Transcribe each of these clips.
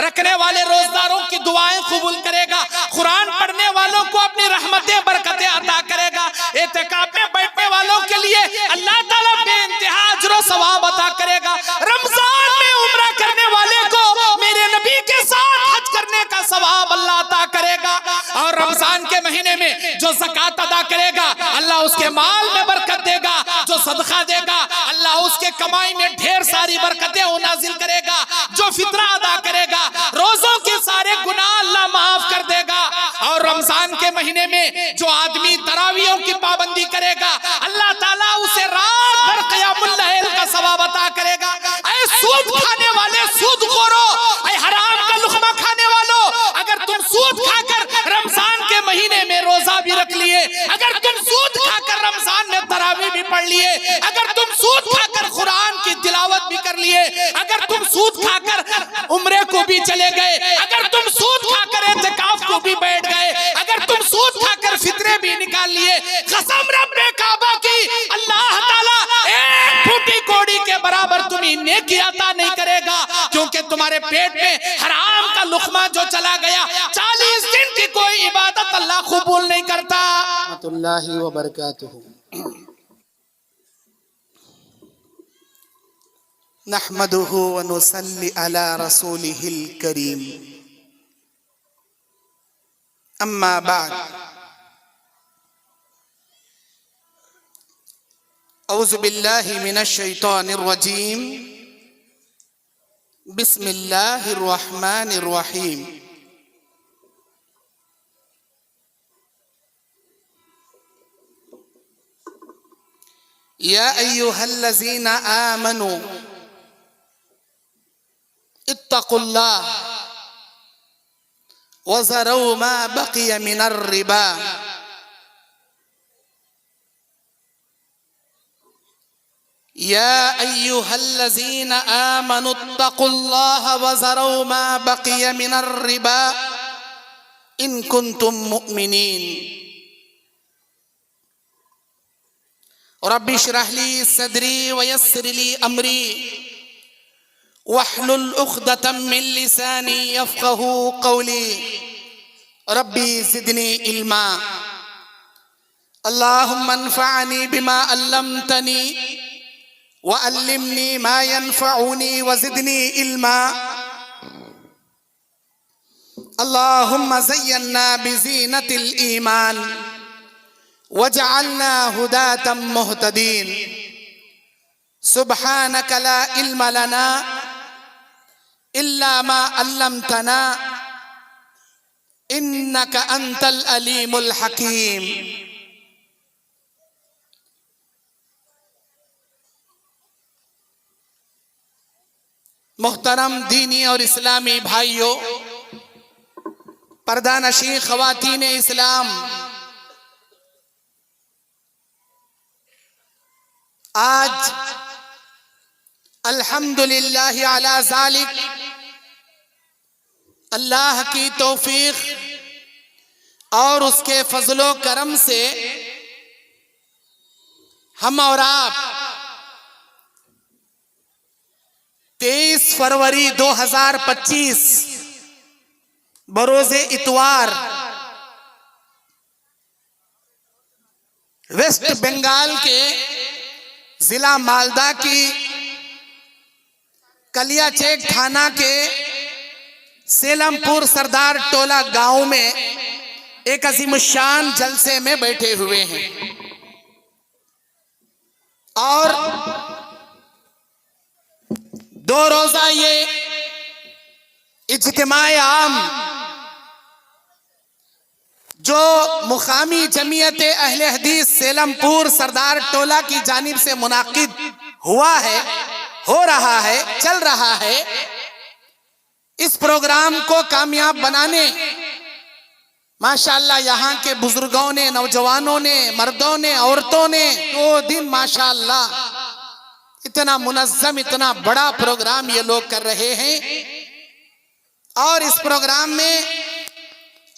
रखने वाले रोजदारों की दुआएं कबूल करेगा, कुरान पढ़ने वालों को अपनी रहमतें बरकतें अता करेगा, एतिकाफ में बैठने वालों के लिए अल्लाह ताला बेइंतहा अजर व सवाब अता करेगा, रमजान में उम्रा करने वाले को मेरे नबी के साथ हज करने का सवाब अल्लाह अता करेगा। और रमजान के महीने में जो ज़कात अदा करेगा अल्लाह उसके माल में बरकत देगा, जो सदका देगा अल्लाह उसके कमाई में ढेर सारी बरकतें नाजिल करेगा, जो फितरा अदा करेगा रोजों के सारे गुनाह अल्लाह माफ कर देगा। और रमजान के महीने में जो आदमी तरावियों की पाबंदी करेगा अल्लाह ताला उसे रात भर क़यामुल लैल का सवाब अता करेगा। ऐ सूद खाने वाले सूदखोरों, ऐ हराम का लुक़मा खाने वालों, अगर तुम सूद खाकर रमजान के महीने में रोजा भी रख लिए, अगर तुम सूद खाकर रमजान में तरावी भी पढ़ लिए, अगर तुम सूद खाकर कुरान की तिलावत भी कर लिए, अगर तुम सूद खाकर उम्रे को भी चले गए, अगर तुम सूद खाकर एतिकाफ को भी बैठ गए, अगर तुम सूद खाकर फितरे भी निकाल लिए, कसम रब्बे काबा की अल्लाह ताला एक फूटी कोड़ी के बराबर तुम्हें नेकी अता नहीं करेगा, क्योंकि तुम्हारे पेट में हराम का लुक़मा जो चला गया 40 दिन की कोई इबादत अल्लाह कबूल नहीं करता। रहमतुल्लाहि व बरकातुहू। नहमदुहु व नुसल्ली अला रसूलिहिल करीम। अम्मा बाद, औज़ु बिल्लाहि मिनश शैतानिर रजीम। बिस्मिल्लाहिर रहमानिर रहीम। या अय्युहल्लज़ीना आमनू इत्तक़ुल्लाह वज़रू मा बक़िय मिनर रिबा या अय्युहल्लज़ीना आमनू इत्तक़ुल्लाह वज़रू मा बक़िय मिनर रिबा इन कुन्तुम मुअ्मिनीन। रब्बि इश्रह ली सदरी व यस्सिर ली अमरी वहलुल उक़दतम मिन लिसानी यफ़क़हू क़ौली। रब्बी ज़िदनी इल्मा। अल्लाहुम्मा अन्फ़अनी बिमा अल्लमतनी व अल्लिमनी मा यनफ़अुनी व ज़िदनी इल्मा। अल्लाहुम्मा ज़य्यन्ना बिज़ीनतिल ईमान वजअलना हुदातम मुहतदीन। सुब्हानक ला इल्म लना इल्ला मा अल्लमतना इन्नक अंतल अलीमुल हकीम। मोहतरम दीनी और इस्लामी भाइयों, पर्दानशी ख़वातीन इस्लाम, आज अल्हम्दुलिल्लाह अला ज़ालिक, अल्लाह की तौफीक और उसके फजलो करम से हम और आप 23 फरवरी 2025 बरोज़े इतवार वेस्ट बंगाल के जिला मालदा की कलियाचेक थाना के सेलमपुर सरदार टोला गांव में एक अजीमुशान जलसे में बैठे हुए हैं और 2 रोजा ये इज्तिमाए आम जो मुकामी जमीयत अहले हदीस सेलमपुर सरदार टोला की जानिब से मुनाकिद हुआ है, हो रहा है, चल रहा है। इस प्रोग्राम को कामयाब बनाने माशाअल्लाह यहाँ के बुजुर्गों ने, नौजवानों ने, मर्दों ने, औरतों ने 2 दिन माशाअल्लाह इतना मुनज़्ज़म, इतना बड़ा प्रोग्राम ये लोग कर रहे हैं। और इस प्रोग्राम में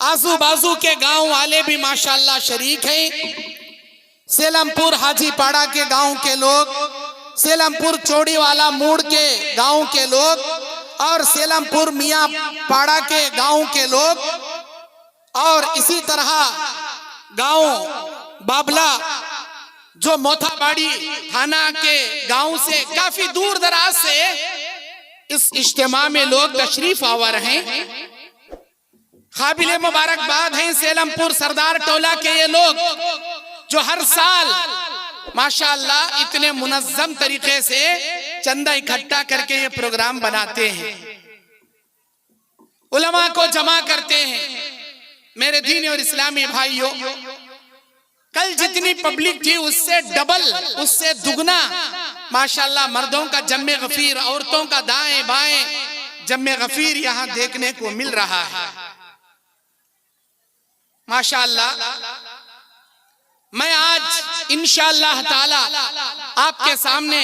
आजू बाजू के गांव वाले भी माशाअल्लाह शरीक हैं। सेलमपुर हाजीपाड़ा के गांव के लोग, सेलमपुर चौड़ीवाला मूड़ के गांव के लोग और सेलमपुर मियाँ पाड़ा के गांव के लोग और इसी तरह गांव बाबला जो मोथाबाड़ी थाना के गांव से काफी दूर दराज से इस इज्तिमा में लोग तशरीफ आवर हैं। काबिले मुबारकबाद हैं सेलमपुर सरदार टोला के ये लोग जो हर साल माशाअल्लाह इतने मुनज्जम तरीके से चंदा इकट्ठा करके ये प्रोग्राम बनाते हैं, उलमा को जमा करते हैं। मेरे दीनी और इस्लामी भाइयों, कल जितनी पब्लिक थी उससे डबल, उससे दुगना माशाअल्लाह मर्दों का जम्मे गफीर, औरतों का दाएं बाएं जम्मे गफीर यहाँ देखने को मिल रहा है माशाअल्लाह। मैं आज इंशाअल्लाह ताला आपके सामने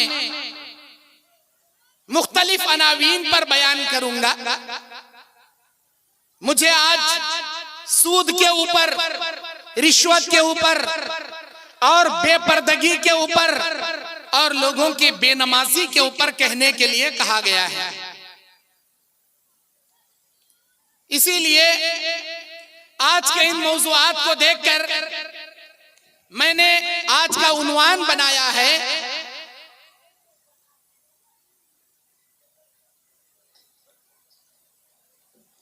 मुख्तलिफ अनावीन पर बयान करूंगा। मुझे आज सूद के ऊपर, रिश्वत के ऊपर और बेपर्दगी के ऊपर और लोगों की बेनमाजी के ऊपर कहने के लिए कहा गया है। इसीलिए आज के इन मौज़ूआत को देखकर मैंने आज का उन्वान बनाया है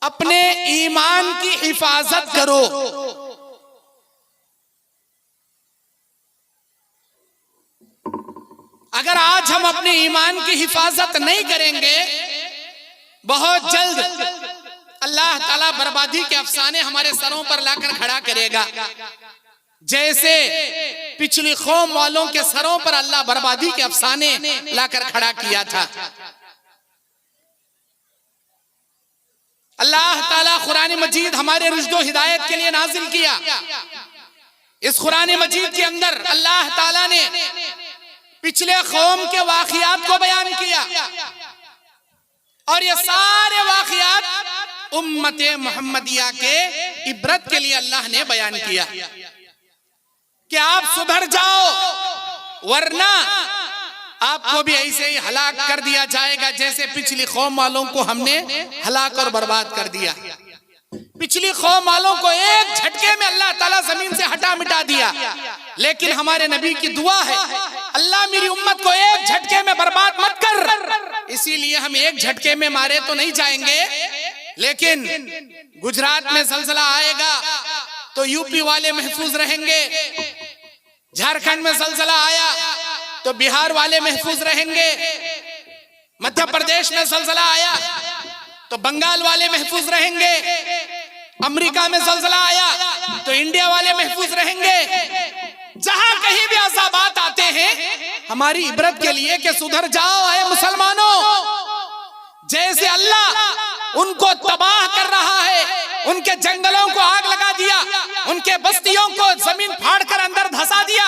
अपने ईमान की हिफाजत करो। अगर आज हम अपने ईमान की हिफाजत नहीं करेंगे, बहुत जल्द अल्लाह ताला बर्बादी के अफसाने हमारे सरों पर लाकर खड़ा करेगा। जैसे पिछली कौम वालों के सरों पर अल्लाह बर्बादी के अफसाने लाकर खड़ा किया था। अल्लाह ताला कुरान मजीद हमारे रुश्दो हिदायत के लिए नाजिल किया। इस कुरान मजीद के अंदर अल्लाह ताला ने पिछले कौम के वाक़ियात को बयान किया और ये सारे वाक़ियात उम्मत मोहम्मदिया के इबरत के लिए अल्लाह ने बयान किया कि आप सुधर जाओ, वरना आपको भी ऐसे ही हलाक कर दिया जाएगा जैसे पिछली कौम वालों को हमने हलाक और बर्बाद कर दिया। पिछली कौम वालों को एक झटके में अल्लाह ताला जमीन से हटा मिटा दिया, लेकिन हमारे नबी की दुआ है, अल्लाह मेरी उम्मत को एक झटके में बर्बाद मत कर। इसीलिए हम एक झटके में मारे तो नहीं जाएंगे, लेकिन गुजरात में ज़लज़ला आएगा तो यूपी वाले महफूज रहेंगे, झारखंड में ज़लज़ला आया तो बिहार वाले महफूज रहेंगे, मध्य प्रदेश में ज़लज़ला आया तो बंगाल वाले महफूज रहेंगे, अमेरिका में ज़लज़ला आया तो इंडिया वाले महफूज रहेंगे। जहां कहीं भी अज़ाबात आते हैं हमारी इबरत के लिए कि सुधर जाओ ऐ मुसलमानों। जैसे अल्लाह उनको तबाह कर रहा है, उनके जंगलों को आग लगा दिया, उनके बस्तियों को जमीन फाड़कर अंदर धंसा दिया,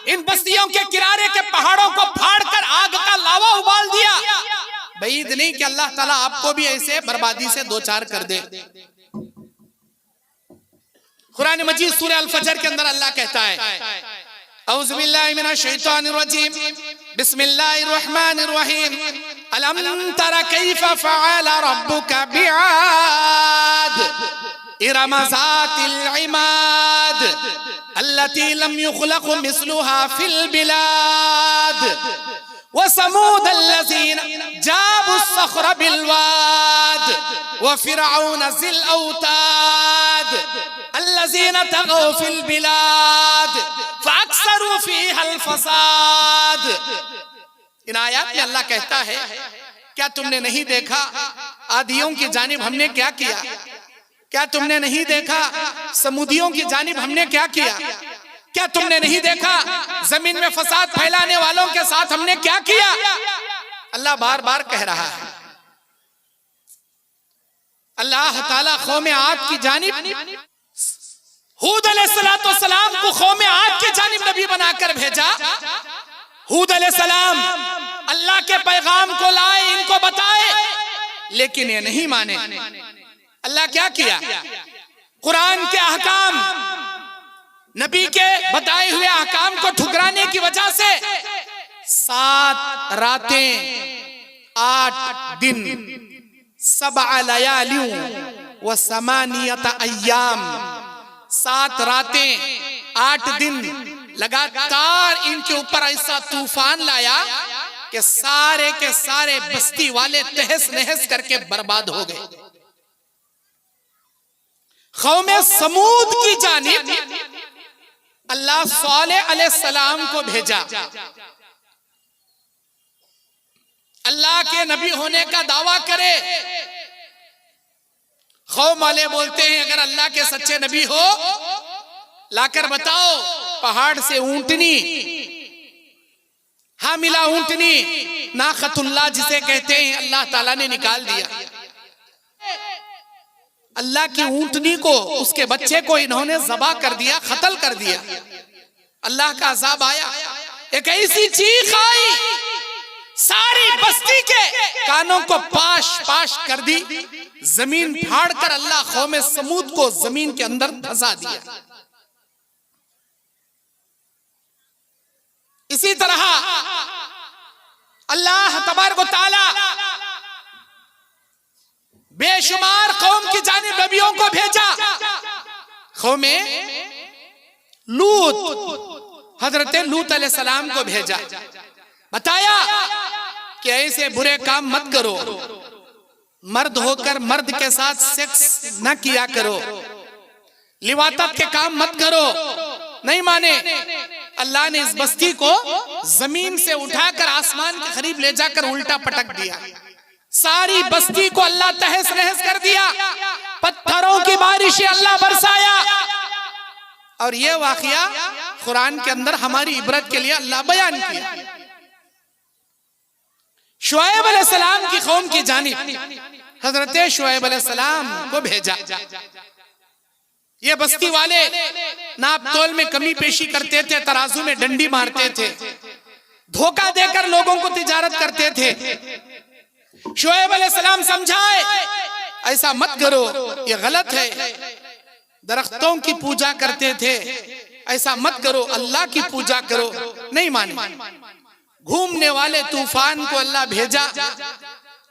इन बस्तियों के किनारे के पहाड़ों को फाड़कर आग का लावा उबाल दिया। बैद नहीं कि अल्लाह ताला आपको भी ऐसे बर्बादी से दो चार कर दे। कुरान मजीद सूरह अल फजर के अंदर अल्लाह कहता है, औज़ु बिल्लाहि मिनश शैतानिर रजीम, बिस्मिल्लाहिर रहमानिर रहीम, अलम तरा कैफ़ फ़अल रब्बुका बिआद इरम ज़ातिल इमाद अल्लती लम युख़लक़ मिस्लुहा फिल बिलाद व समूद अल्लज़ीना जाबुस सख़्र बिल वाद व फ़िरऔन ज़िल औताद अल्लज़ीना तग़ौ फिल बिलाद फ़अक्सरू फ़ीहल फ़साद। इन आयत में अल्लाह कहता है, क्या तुमने नहीं देखा आदियों की जानिब हमने क्या किया? क्या तुमने नहीं देखा समुदियों की जानिब हमने क्या किया? क्या तुमने नहीं देखा जमीन में फसाद फैलाने वालों के साथ हमने क्या किया? अल्लाह बार बार कह रहा है। अल्लाह ताला कौम आद की जानिब हूद अलैहिस्सलाम को कौम आद की जानिब नबी बनाकर भेजा। हूद अलैहिस्सलाम अल्लाह के पैगाम को लाए, इनको बताए, लेकिन ये नहीं माने। अल्लाह क्या किया? कुरान के अहकाम, नबी के बताए हुए अहकाम को ठुकराने की वजह से 7 रातें 8 दिन सबअ लयालियों व समानियत अय्याम, 7 रातें 8 दिन लगातार इनके ऊपर ऐसा तूफान लाया कि सारे के सारे बस्ती वाले तहस नहस करके बर्बाद हो गए। कौमे समूद की जानिब अल्लाह सालेह अलैहिस्सलाम को भेजा। अल्लाह के नबी होने का दावा करे। कौम वाले बोलते हैं अगर अल्लाह के सच्चे नबी हो लाकर बताओ पहाड़ से ऊंटनी, हामिला ऊंटनी, नाखतुल्लाह जिसे कहते हैं, अल्लाह ताला ने निकाल दिया। अल्लाह की ऊंटनी को, उसके बच्चे को इन्होंने ज़बा कर दिया, कत्ल कर दिया। अल्लाह का अज़ाब आया, एक ऐसी चीख आई सारी बस्ती के कानों को पाश पाश कर दी। जमीन फाड़ कर अल्लाह कौमे समूद को जमीन के अंदर धंसा दिया। इसी तरह अल्लाह तबारक व तआला बेशुमार कौम की जानिब नबियों को भेजा। कौमे लूत, हजरत लूत अलैहिस्सलाम को भेजा, बताया कि ऐसे बुरे काम मत करो, मर्द होकर मर्द के साथ सेक्स न किया करो, लिवातत के काम मत करो। नहीं माने। अल्लाह ने इस बस्ती को जमीन से उठाकर आसमान के करीब ले जाकर उल्टा पटक दिया। सारी बस्ती को अल्लाह तहस नहस कर दिया। पत्थरों की बारिश अल्लाह बरसाया। और यह वाकया कुरान के अंदर हमारी इबरत के लिए अल्लाह बयान किया। शुएब अलैहिस्सलाम की कौम की जानिब हजरत शुएब अलैहिस्सलाम को भेजा। ये बस्ती वाले नाप तोल में कमी पेशी करते थे, तराजू में डंडी मारते थे, धोखा देकर लोगों को तिजारत करते थे। शुएब अलैहिस्सलाम समझाए ऐसा मत करो, ये गलत है। दरख्तों की पूजा करते थे, ऐसा मत करो, अल्लाह की पूजा करो। नहीं माने। घूमने वाले तूफान को अल्लाह भेजा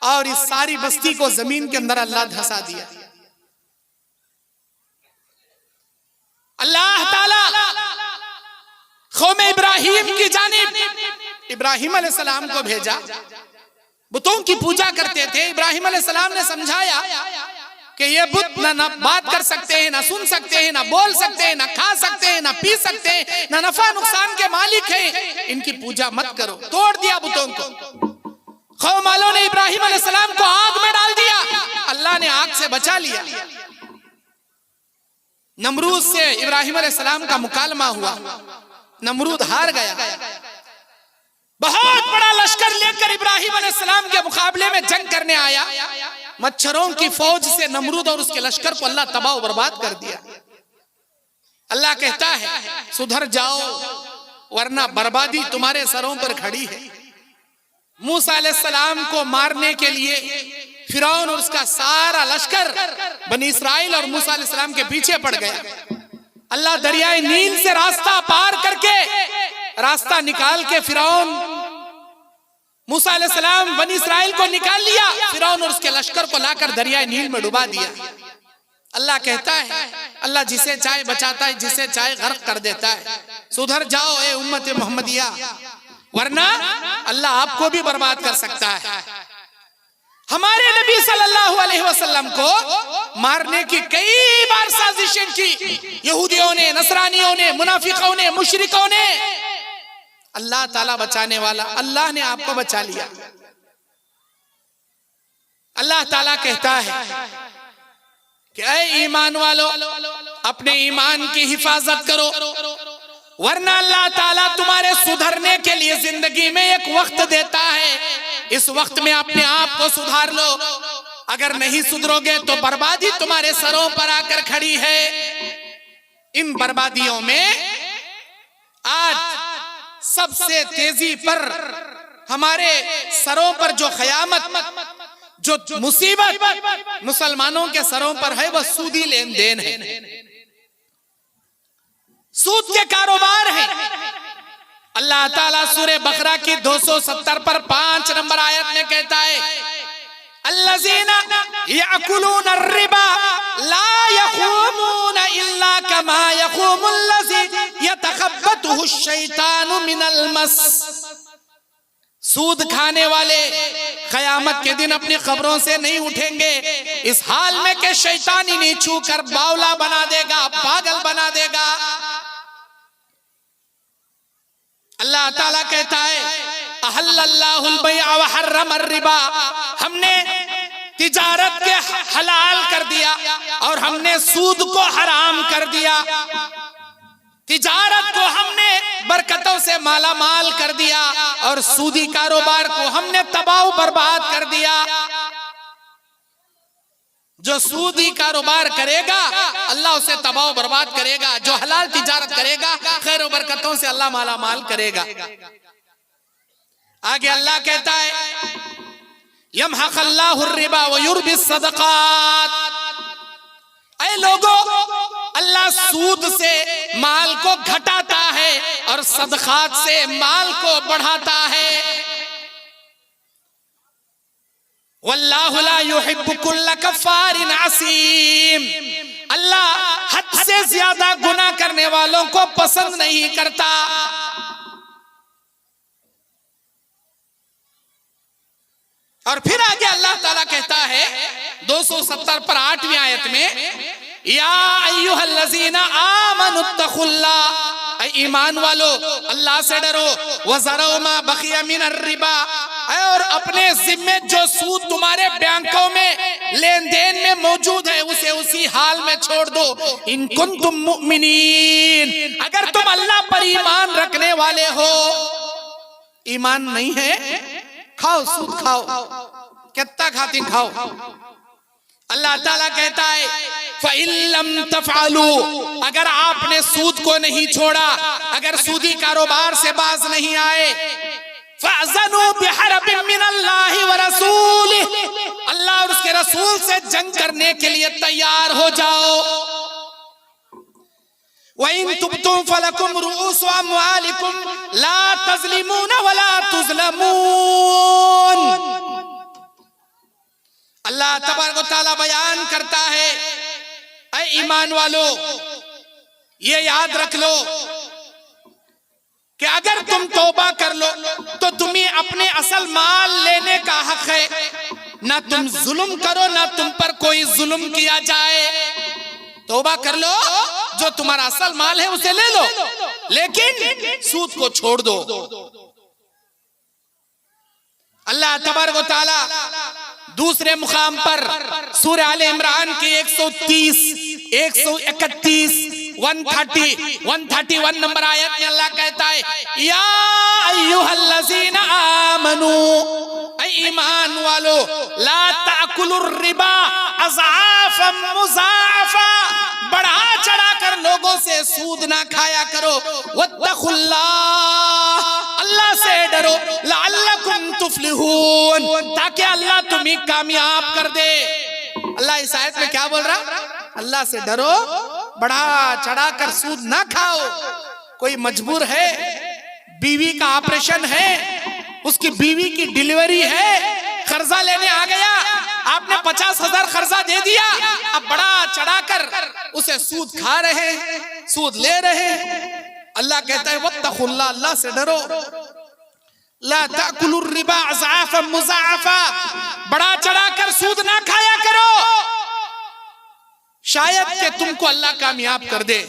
और इस सारी बस्ती को जमीन के अंदर अल्लाह धंसा दिया। अल्लाह ताला कौमे इब्राहिम की जानिब इब्राहिम अलैहिस्सलाम को भेजा। बुतों की पूजा करते थे। इब्राहिम अलैहिस्सलाम ने समझाया कि ये बुत ना बात कर सकते हैं, ना सुन सकते हैं, ना बोल सकते हैं, ना खा सकते हैं, ना पी सकते हैं, ना नफा नुकसान के मालिक हैं, इनकी पूजा मत करो। तोड़ दिया बुतों को। कौम वालों ने इब्राहिम अलैहिस्सलाम को आग में डाल दिया। अल्लाह ने आग से बचा लिया। नमरूद से इब्राहिम अलैहिस्सलाम का मुकालमा हुआ। नमरूद हार गया। बहुत बड़ा लश्कर लेकर इब्राहिम अलैहिस्सलाम के मुकाबले में जंग करने आया। मच्छरों की फौज से नमरूद और उसके लश्कर को अल्लाह तबाह बर्बाद कर दिया। अल्लाह कहता है सुधर जाओ वरना बर्बादी तुम्हारे सरों पर खड़ी है। मूसा अलैहिस्सलाम को मारने के लिए फिरौन और उसका सारा लश्कर बनी इस्राइल और मूसा अलैहिस्सलाम के पीछे पड़ गया। अल्लाह दरियाए नील से रास्ता पार करके रास्ता निकाल के फिरौन मूसा अलैहिस्सलाम बनी इस्राइल को निकाल लिया। फिरौन और उसके लश्कर को लाकर दरियाए नील में डुबा दिया। अल्लाह कहता है अल्लाह जिसे चाहे बचाता है, जिसे चाहे गर्क कर देता है। सुधर जाओ ए उम्मत मोहम्मदिया वरना अल्लाह आपको भी बर्बाद कर सकता है। हमारे नबी सल्लल्लाहु अलैहि वसल्लम को मारने की कई बार साजिशें की यहूदियों ने, नसरानियों ने, मुनाफिकों ने, मुशरिकों ने। अल्लाह ताला बचाने वाला, अल्लाह ने आपको बचा लिया। अल्लाह ताला कहता है कि ऐ ईमान वालों अपने ईमान की हिफाजत करो वरना अल्लाह ताला तुम्हारे सुधरने के लिए जिंदगी में एक वक्त देता है। इस वक्त में अपने आप को सुधार लो। अगर नहीं सुधरोगे तो बर्बादी तुम्हारे सरों पर आकर खड़ी है। इन बर्बादियों में आज सबसे तेजी पर हमारे सरों पर जो खयामत, जो मुसीबत मुसलमानों के सरों पर है वह सूदी लेन देन है, सूद के कारोबार है। अल्लाह ताला सूरे बकरा की 270 पर 5 नंबर आयत में कहता है अल्लज़ीना यअकुलून अर्रिबा ला यक़ूमून इल्ला कमा यक़ूमुल्लज़ी यतखब्बतुहु अश-शैतानु मिनल मस। सूद खाने वाले कयामत के दिन अपनी कब्रों से नहीं उठेंगे इस हाल में कि शैतान इन्हें छू कर बावला बना देगा, पागल बना देगा। अल्लाह ताला कहता है अहल्लल्लाहुल बैअ व हर्रमर रिबा, हमने तिजारत के हलाल कर दिया और हमने सूद को हराम कर दिया। तिजारत को हमने बरकतों से माला माल कर दिया और सूदी कारोबार को हमने तबाह बर्बाद कर दिया। जो सूदी कारोबार करेगा अल्लाह उसे तबाह बर्बाद करेगा, जो हलाल तिजारत करेगा खैर और बरकतों से अल्लाह माला माल करेगा। आगे अल्लाह कहता है यमहक़ल्लाहुर रिबा व युर्बिस सदक़ात। ऐ लोगों, अल्लाह सूद से माल को घटाता है और सदक़ात से माल को बढ़ाता है। वल्लाहु ला युहिब्बु कुल्ला कफ़ारिन असीम। अल्लाह हद से ज्यादा गुनाह करने वालों को पसंद नहीं करता। और फिर आगे अल्लाह ताला कहता है 270 पर 8वीं आयत में या अय्युहल्लज़ीना आमनुत्तक़ुल्लाह, ईमान वालो अल्लाह से डरो, वज़रऊ मा बक़िया मिनर रिबा, और अपने जिम्मे जो सूद तुम्हारे बैंकों में लेन देन में मौजूद है उसे उसी हाल में छोड़ दो। इन कुंतुम मुमिनीन, अगर तुम अल्लाह पर ईमान रखने वाले हो। ईमान नहीं है, खाओ सूद खाओ, कितना खाती खाओ। अल्लाह ताला कहता है फ़इल्लम तफ़अलू, अगर आपने सूद को नहीं छोड़ा, अगर सूदी कारोबार से बाज नहीं आए, फ़अज़नू बिहरबिन मिनल्लाहि व रसूलिही, अल्लाह और उसके रसूल से जंग करने के लिए तैयार हो जाओ। व इन तुब्तुम फलकुम रुऊसु अम्वालिकुम ला तज़लिमून व ला तुज़लमून। अल्लाह तबारक व तआला बयान करता है ऐ ईमान वालो, ये याद रख लो कि अगर तुम तौबा कर लो तो तुम्हें अपने असल माल लेने का हक है। ना तुम जुल्म करो, ना तुम पर कोई जुल्म किया जाए। तौबा कर लो, जो तुम्हारा असल माल है उसे ले लो, लेकिन सूद को छोड़ दो। अल्लाह तबारक व तआला दूसरे मुकाम पर सूरह आले इमरान की 130, 131, 130, 131 नंबर आयत में अल्लाह कहता है या अय्युहल्लज़ीना आमनू, ऐ ईमान वालो, ला ताकुलुर रिबा अज़आफ़न मुज़ाअफ़ा, बढ़ा चढ़ा कर लोगों से सूद ना खाया करो। वत्तक़ुल्लाह, अल्लाह से डरो, लअल्लकुम तुफ़्लिहून, ताकि अल्लाह तुम्हें कामयाब कर दे। अल्लाह इस आयत में क्या बोल रहा? अल्लाह से डरो, बढ़ा चढ़ा कर सूद ना खाओ। कोई मजबूर है, बीवी का ऑपरेशन है, उसकी बीवी की डिलीवरी है, कर्जा लेने आ गया, आपने 50,000 कर्जा दे दिया, अब बढ़ा चढ़ा कर उसे सूद खा रहे हैं, सूद ले रहे हैं। अल्लाह कहता है वत्तक़ुल्लाह, अल्लाह से डरो, ला ताकुलुर रिबा अज़आफ़न मुज़ाअफ़ा, बढ़ा चढ़ा कर सूद ना खाया करो, शायद कि तुमको अल्लाह कामयाब कर दे।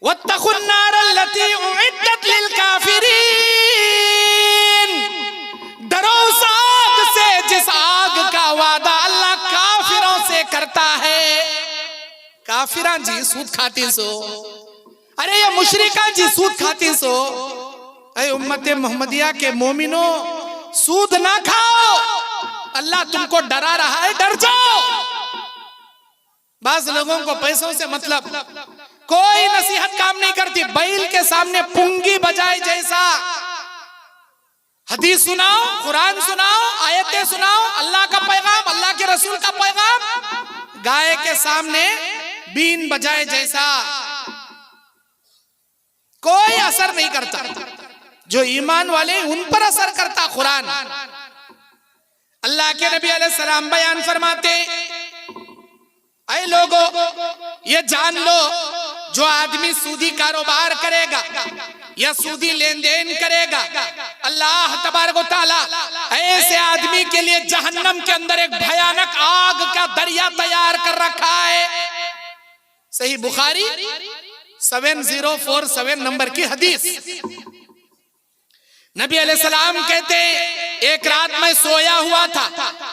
वत्तक़ुन नार अल्लती उइद्दत लिल काफिरीन, डरो उस आग से जिस आग का वादा अल्लाह काफिरों से करता है। काफिरा जी सूद खाती सो, अरे ये मुशरिका जी सूद खाती सो। ऐ उम्मत मोहम्मदिया के मोमिनो, सूद ना खाओ, अल्लाह तुमको डरा रहा है, डर जाओ। बाज लोगों को पैसों से मतलब, कोई नसीहत काम नहीं करती, बैल के सामने पुंगी बजाए जैसा। हदीस सुनाओ, कुरान सुनाओ, आयतें सुनाओ, अल्लाह का पैगाम, अल्लाह के रसूल का पैगाम, गाय के सामने बीन बजाए जैसा, कोई असर नहीं करता। जो ईमान वाले उन पर असर करता कुरान। अल्लाह के नबी अलैहिस्सलाम बयान फरमाते, ऐ लोगों ये जान लो, जो आदमी सूदी कारोबार करेगा या सूदी लेन देन करेगा, अल्लाह तबारक व तआला ऐसे आदमी के लिए जहन्नम के अंदर एक भयानक आग का दरिया तैयार कर रखा है। सही बुखारी 7047 नंबर की हदीस। नबी अलैहिस्सलाम कहते, एक रात मैं सोया हुआ था,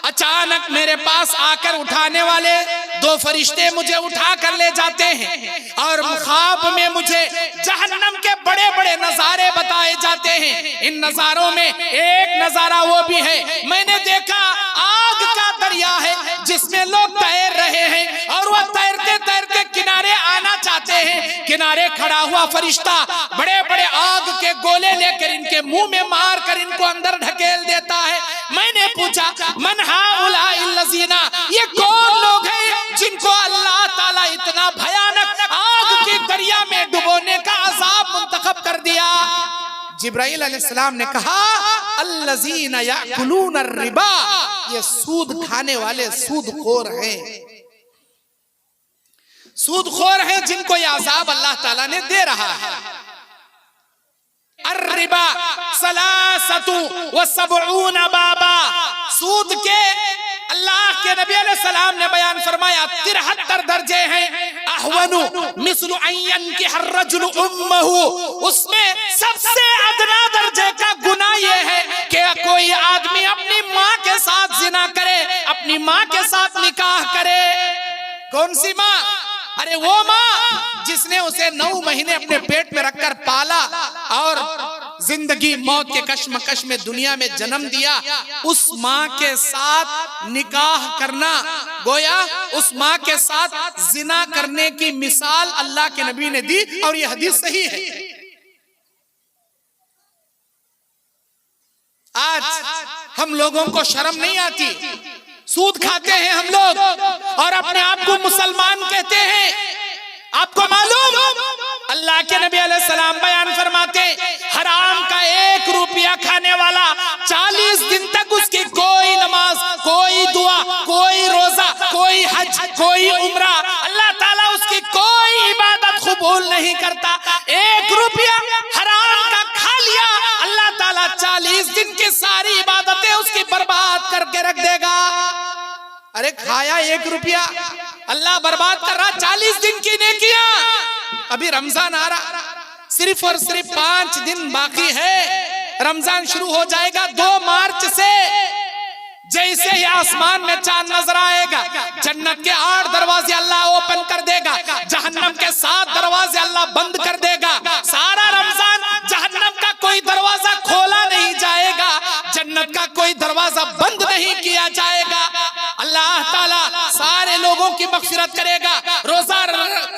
अचानक मेरे पास आकर उठाने वाले दो फरिश्ते मुझे उठा कर ले जाते हैं और ख्वाब में मुझे जहन्नम के बड़े बड़े नजारे बताए जाते हैं। इन नजारों में एक नजारा वो भी है, मैंने देखा आग का दरिया है जिसमें लोग तैर रहे हैं और वह तैरते तैरते किनारे आना चाहते हैं। किनारे खड़ा हुआ फरिश्ता बड़े बड़े आग के गोले लेकर इनके मुंह में मार कर इनको अंदर ढकेल देता है। मैंने पूछा, मन हाउलाइल्लज़ीना, ये कौन लोग हैं जिनको अल्लाह ताला इतना भयानक आग के दरिया में डुबोने का अजाब मुंतखब कर दिया? जिब्राइल अलैहिस्सलाम ने कहा, अल्लज़ीना याकुलून रिबा, ये सूद खाने वाले सूदखोर हैं, सूदखोर हैं जिनको यह अजाब अल्लाह ताला ने दे रहा है। अर्रिबा सलासतु व सबऊन बाबा, सूद के अल्लाह के नबी अलैहिस्सलाम ने बयान फरमाया 73 दर्जे हैं। अहवनु मिस्लु अय्यन के हर रजुल उम्महु, उसमें सबसे अदना दर्जे का गुनाह ये है कि कोई आदमी अपनी माँ के साथ जिना करे, अपनी माँ के साथ निकाह करे। कौन सी माँ? अरे वो माँ जिसने उसे 9 महीने अपने पेट में रखकर पाला और जिंदगी मौत के कश्मकश में दुनिया में जन्म दिया, उस माँ के साथ निकाह करना गोया उस माँ के साथ जिना करने की मिसाल अल्लाह के नबी ने दी और ये हदीस सही है। आज हम लोगों को शर्म नहीं आती, सूद खाते हैं हम लोग और अपने आप को मुसलमान कहते हैं। आपको मालूम, अल्लाह के नबी अलैहिस्सलाम बयान फरमाते, हराम का 1 रुपया खाने वाला 40 दिन तक उसकी कोई नमाज, कोई दुआ, कोई रोजा, कोई हज, कोई उम्रा, अल्लाह ताला उसकी कोई इबादत कबूल नहीं करता। 1 रुपया हराम का खा लिया, अल्लाह ताला 40 दिन की सारी इबादतें उसकी बर्बाद करके रख देगा। अरे खाया 1 रुपया, अल्लाह बर्बाद कर रहा 40 दिन की नेकियां। अभी रमजान आ रहा, सिर्फ और सिर्फ 5 दिन बाकी है, रमजान शुरू हो जाएगा 2 मार्च से। जैसे ही आसमान में चांद नजर आएगा, जन्नत के 8 दरवाजे अल्लाह ओपन कर देगा, जहन्नम के 7 दरवाजे अल्लाह बंद कर देगा। सारा रमजान जहन्नम का कोई दरवाजा खोला नहीं जाएगा, जन्नत का कोई दरवाजा बंद नहीं किया जाएगा। अल्लाह ताला सारे लोगों की मग़फ़िरत करेगा, रोजा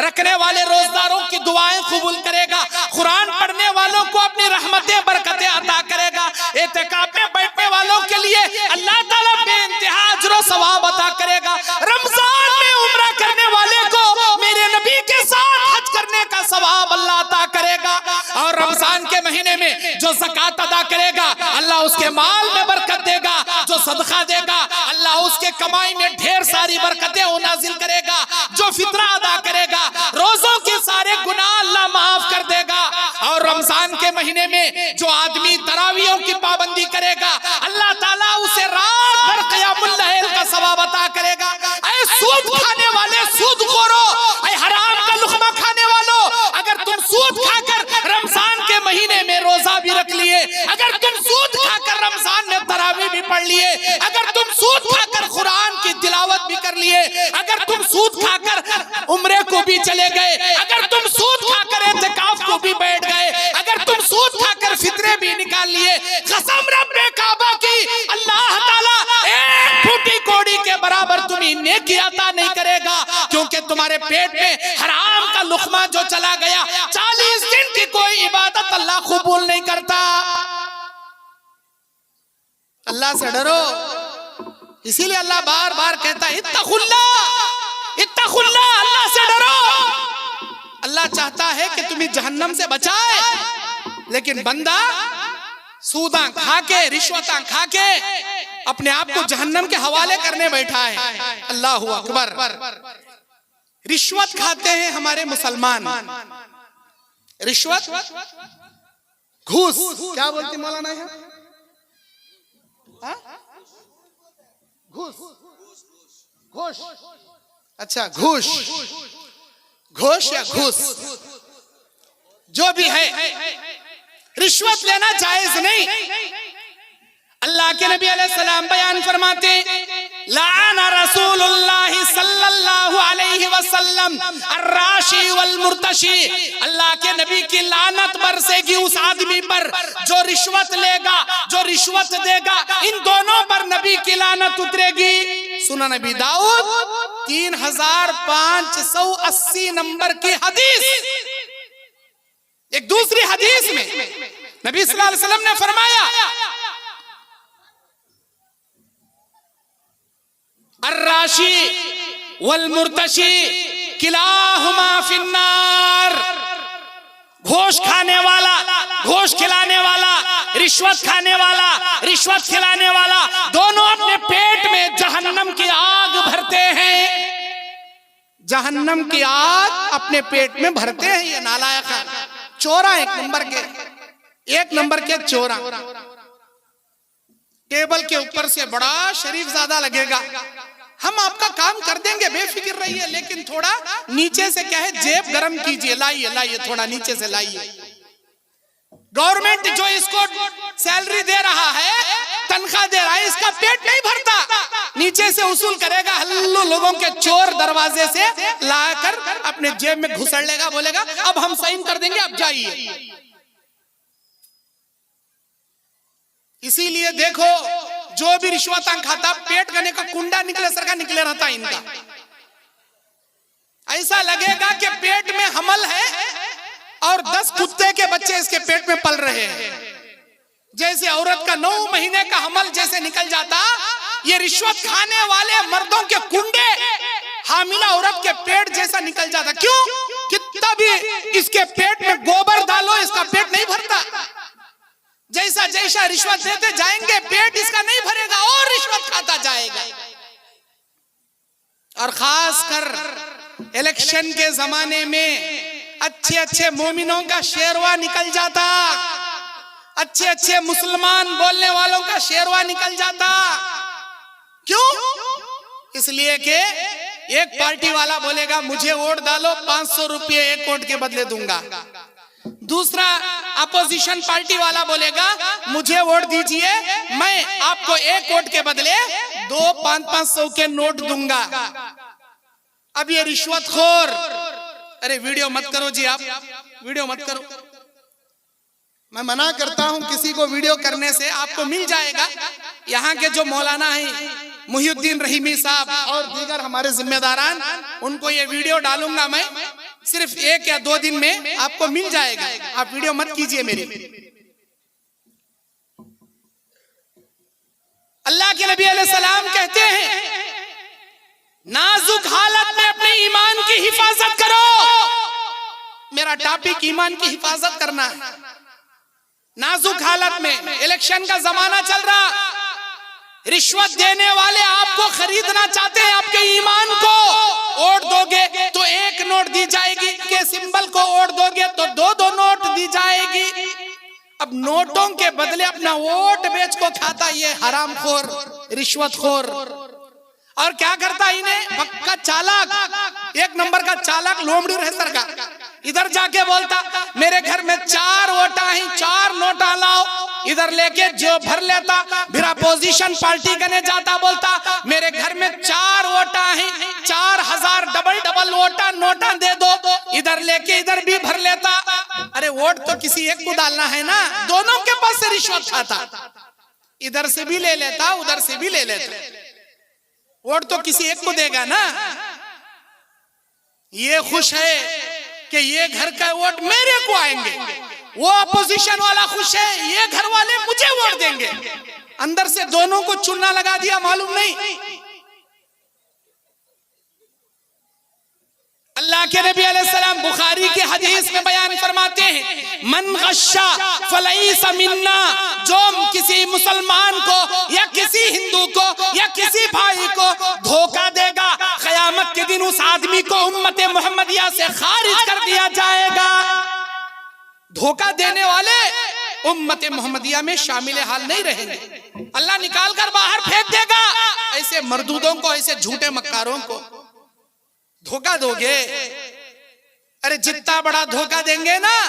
रखने वाले रोजदारों की दुआएं कबूल करेगा, कुरान पढ़ने वालों को अपनी रहमतें बरकतें अता करेगा, एतिकाफ में बैठने वालों के लिए अल्लाह ताला बेइंतहा अज्र व सवाब अता करेगा। रमजान में उम्रा करने वाले को मेरे नबी के साथ हज करने का सवाब अल्लाह अता करेगा। और रमजान के महीने में जो ज़कात अदा करेगा अल्लाह उसके माल में बरकत देगा, जो सदका देगा अल्लाह उसके कमाई में ढेर सारी बरकतें नाज़िल करेगा, जो फितरा अदा करेगा रोजों के सारे गुनाह अल्लाह माफ कर देगा। और रमजान के महीने में जो आदमी तरावियों की पाबंदी करेगा अल्लाह ताला उसे रात भर क़यामुल लैल का सवाब अता करेगा। ऐ सूद खाने वाले सूदखोरो, ऐ हराम का लुक़मा खाने वालों, अगर तुम सूद खाकर रमजान के महीने में रोजा भी रख लिए, अगर तुम सूद खाकर रमजान में तरावी भी पढ़ लिए, अगर तुम सूद खाकर कुरान की तिलावत भी कर लिए, अगर तुम सूद खाकर उम्रे को भी चले गए, अगर तुम सूद खाकर एतिकाफ को भी बैठ गए, अगर तुम सूद खाकर फितरे भी निकाल लिए, कसम रब्बे काबा की अल्लाह ताला 1 फूटी कोड़ी के बराबर तुम्हें नेकी अता नहीं करेगा, क्योंकि तुम्हारे पेट में हराम का लुक़मा जो चला गया 40 दिन की कोई इबादत अल्लाह कबूल नहीं करता। अल्लाह से डरो, इसीलिए अल्लाह बार बार कहता है इत्तक़ुल्लाह, इत्तक़ुल्लाह, अल्लाह से डरो। अल्लाह चाहता है कि तुम्हें जहन्नम से बचाए, लेकिन बंदा सूदा खा के, रिश्वता खा के अपने आप को जहन्नम के हवाले करने बैठा है। अल्लाह अकबर। रिश्वत खाते हैं हमारे मुसलमान, रिश्वत, घूस, क्या बोलते मौलाना है? घूस, घूस, अच्छा घूस, घूस या घूस, जो भी है, रिश्वत लेना जायज नहीं। अल्लाह के नबी अलैहिस्सलाम बयान फरमाते, लाना रसूलुल्लाह सल्लल्लाहु अलैहि वसल्लम अर्राशी वल मुर्तशी। अल्लाह के नबी की लानत बरसेगी उस आदमी पर जो रिश्वत लेगा, जो रिश्वत देगा, इन दोनों पर नबी की लानत उतरेगी। सुना नबी दाऊद 3580 नंबर की हदीस। एक दूसरी हदीस में नबी सल्लल्लाहु अलैहि वसल्लम ने फरमाया, अर्राशी वल मुर्तशी किलाहुमा फिन्नार। घोष खाने वाला, घोष खिलाने वाला, रिश्वत खाने वाला, रिश्वत खिलाने वाला, दोनों अपने पेट में जहन्नम की आग भरते हैं। जहन्नम की आग अपने पेट में भरते हैं ये नालायक है। चोरा एक नंबर के चोरा। टेबल के ऊपर से बड़ा शरीफ ज्यादा लगेगा, हम आपका काम कर देंगे, बेफिक्र रहिए, लेकिन थोड़ा नीचे से क्या है, जेब गरम कीजिए, लाइए थोड़ा नीचे से लाइए। गवर्नमेंट जो इसको सैलरी दे रहा है, तनख्वाह दे रहा है, इसका पेट नहीं भरता, नीचे से उसूल करेगा, हल्लू लोगों के चोर दरवाजे से लाकर अपने जेब में घुसड़ लेगा, बोलेगा अब हम साइन कर देंगे, अब जाइए। इसीलिए देखो, जो भी रिश्वत खाता, पेट करने का कुंडा निकले सर का निकले रहता है इनका। ऐसा लगेगा कि पेट में हमल है और 10 कुत्ते के बच्चे इसके पेट में पल रहे हैं। जैसे औरत का 9 महीने का हमल जैसे निकल जाता, ये रिश्वत खाने वाले मर्दों के कुंडे हामिला औरत के पेट जैसा निकल जाता। क्यों? कितना भी इसके पेट में गोबर डालो, इसका पेट नहीं भरता। जैसा जैसा रिश्वत देते जाएंगे, पेट इसका नहीं भरेगा और रिश्वत खाता जाएगा। और खासकर इलेक्शन के जमाने में अच्छे अच्छे मोमिनों का शेरवा निकल जाता, अच्छे अच्छे मुसलमान बोलने वालों का शेरवा निकल जाता। क्यों? इसलिए कि एक पार्टी वाला बोलेगा मुझे वोट डालो, 500 रुपये एक वोट के बदले दूंगा। दूसरा अपोजिशन पार्टी वाला बोलेगा मुझे वोट दीजिए, मैं आपको एक वोट के बदले 2 500 के नोट दूंगा। अब ये रिश्वतखोर, अरे वीडियो मत करो जी, आप वीडियो मत करो, मैं मना करता हूं किसी को वीडियो करने से। आपको मिल जाएगा, यहाँ के जो मौलाना हैं मुहिउद्दीन रहीमी साहब और दीगर हमारे जिम्मेदारान, उनको ये वीडियो डालूंगा मैं, सिर्फ 1 या 2 दिन में आपको मिल जाएगा। आप वीडियो मत कीजिए मेरी। अल्लाह के नबी अलैहिस्सलाम कहते हैं नाजुक हालत में अपने ईमान की हिफाजत करो। मेरा टॉपिक ईमान की हिफाजत करना है। नाजुक हालत में, इलेक्शन का जमाना चल रहा, रिश्वत देने वाले आपको खरीदना चाहते हैं, आपके ईमान को। वोट दोगे तो 1 नोट दी जाएगी, के सिंबल को वोट दोगे तो 2-2 नोट दी जाएगी। अब नोटों के बदले अपना वोट बेच को खाता ये हरामखोर, रिश्वतखोर। और क्या करता इन्हें, पक्का चालाक, 1 नंबर का चालाक लोमड़ी रहे सर का। इधर जाके बोलता मेरे घर में 4 वोटा ही, 4 नोटा लाओ, इधर लेके जो भर लेता, फिर अपोजिशन पार्टी करने जाता, बोलता मेरे घर में 4 वोटा है, 4000 डबल वोटा नोटा दे दो, इधर लेके इधर भी भर लेता। अरे वोट तो किसी एक को डालना है ना, दोनों के पास से रिश्वत खाता, इधर से भी ले लेता, उधर से भी ले लेता। वोट तो किसी एक को देगा ना। ये खुश है कि ये घर का वोट मेरे को आएंगे, वो अपोजिशन वाला खुश है ये घर वाले मुझे वोट देंगे। अंदर से दोनों को चूना लगा दिया, मालूम नहीं। अल्लाह के नबी अलैहिस्सलाम बुखारी की हदीस में बयान फरमाते हैं, मन गश्शा फलैसा मिन्ना, जो किसी मुसलमान को या किसी हिंदू को या किसी भाई को धोखा देगा, क़यामत के दिन उस आदमी को उम्मत मोहम्मदिया से खारिज कर दिया जाएगा। धोखा देने वाले उम्मत मोहम्मदिया में शामिल हाल नहीं रहेंगे, अल्लाह निकाल कर बाहर फेंक देगा। ऐसे मरदूदों को, ऐसे झूठे मक्कारों को धोखा दोगे, अरे जितना बड़ा धोखा देंगे ना,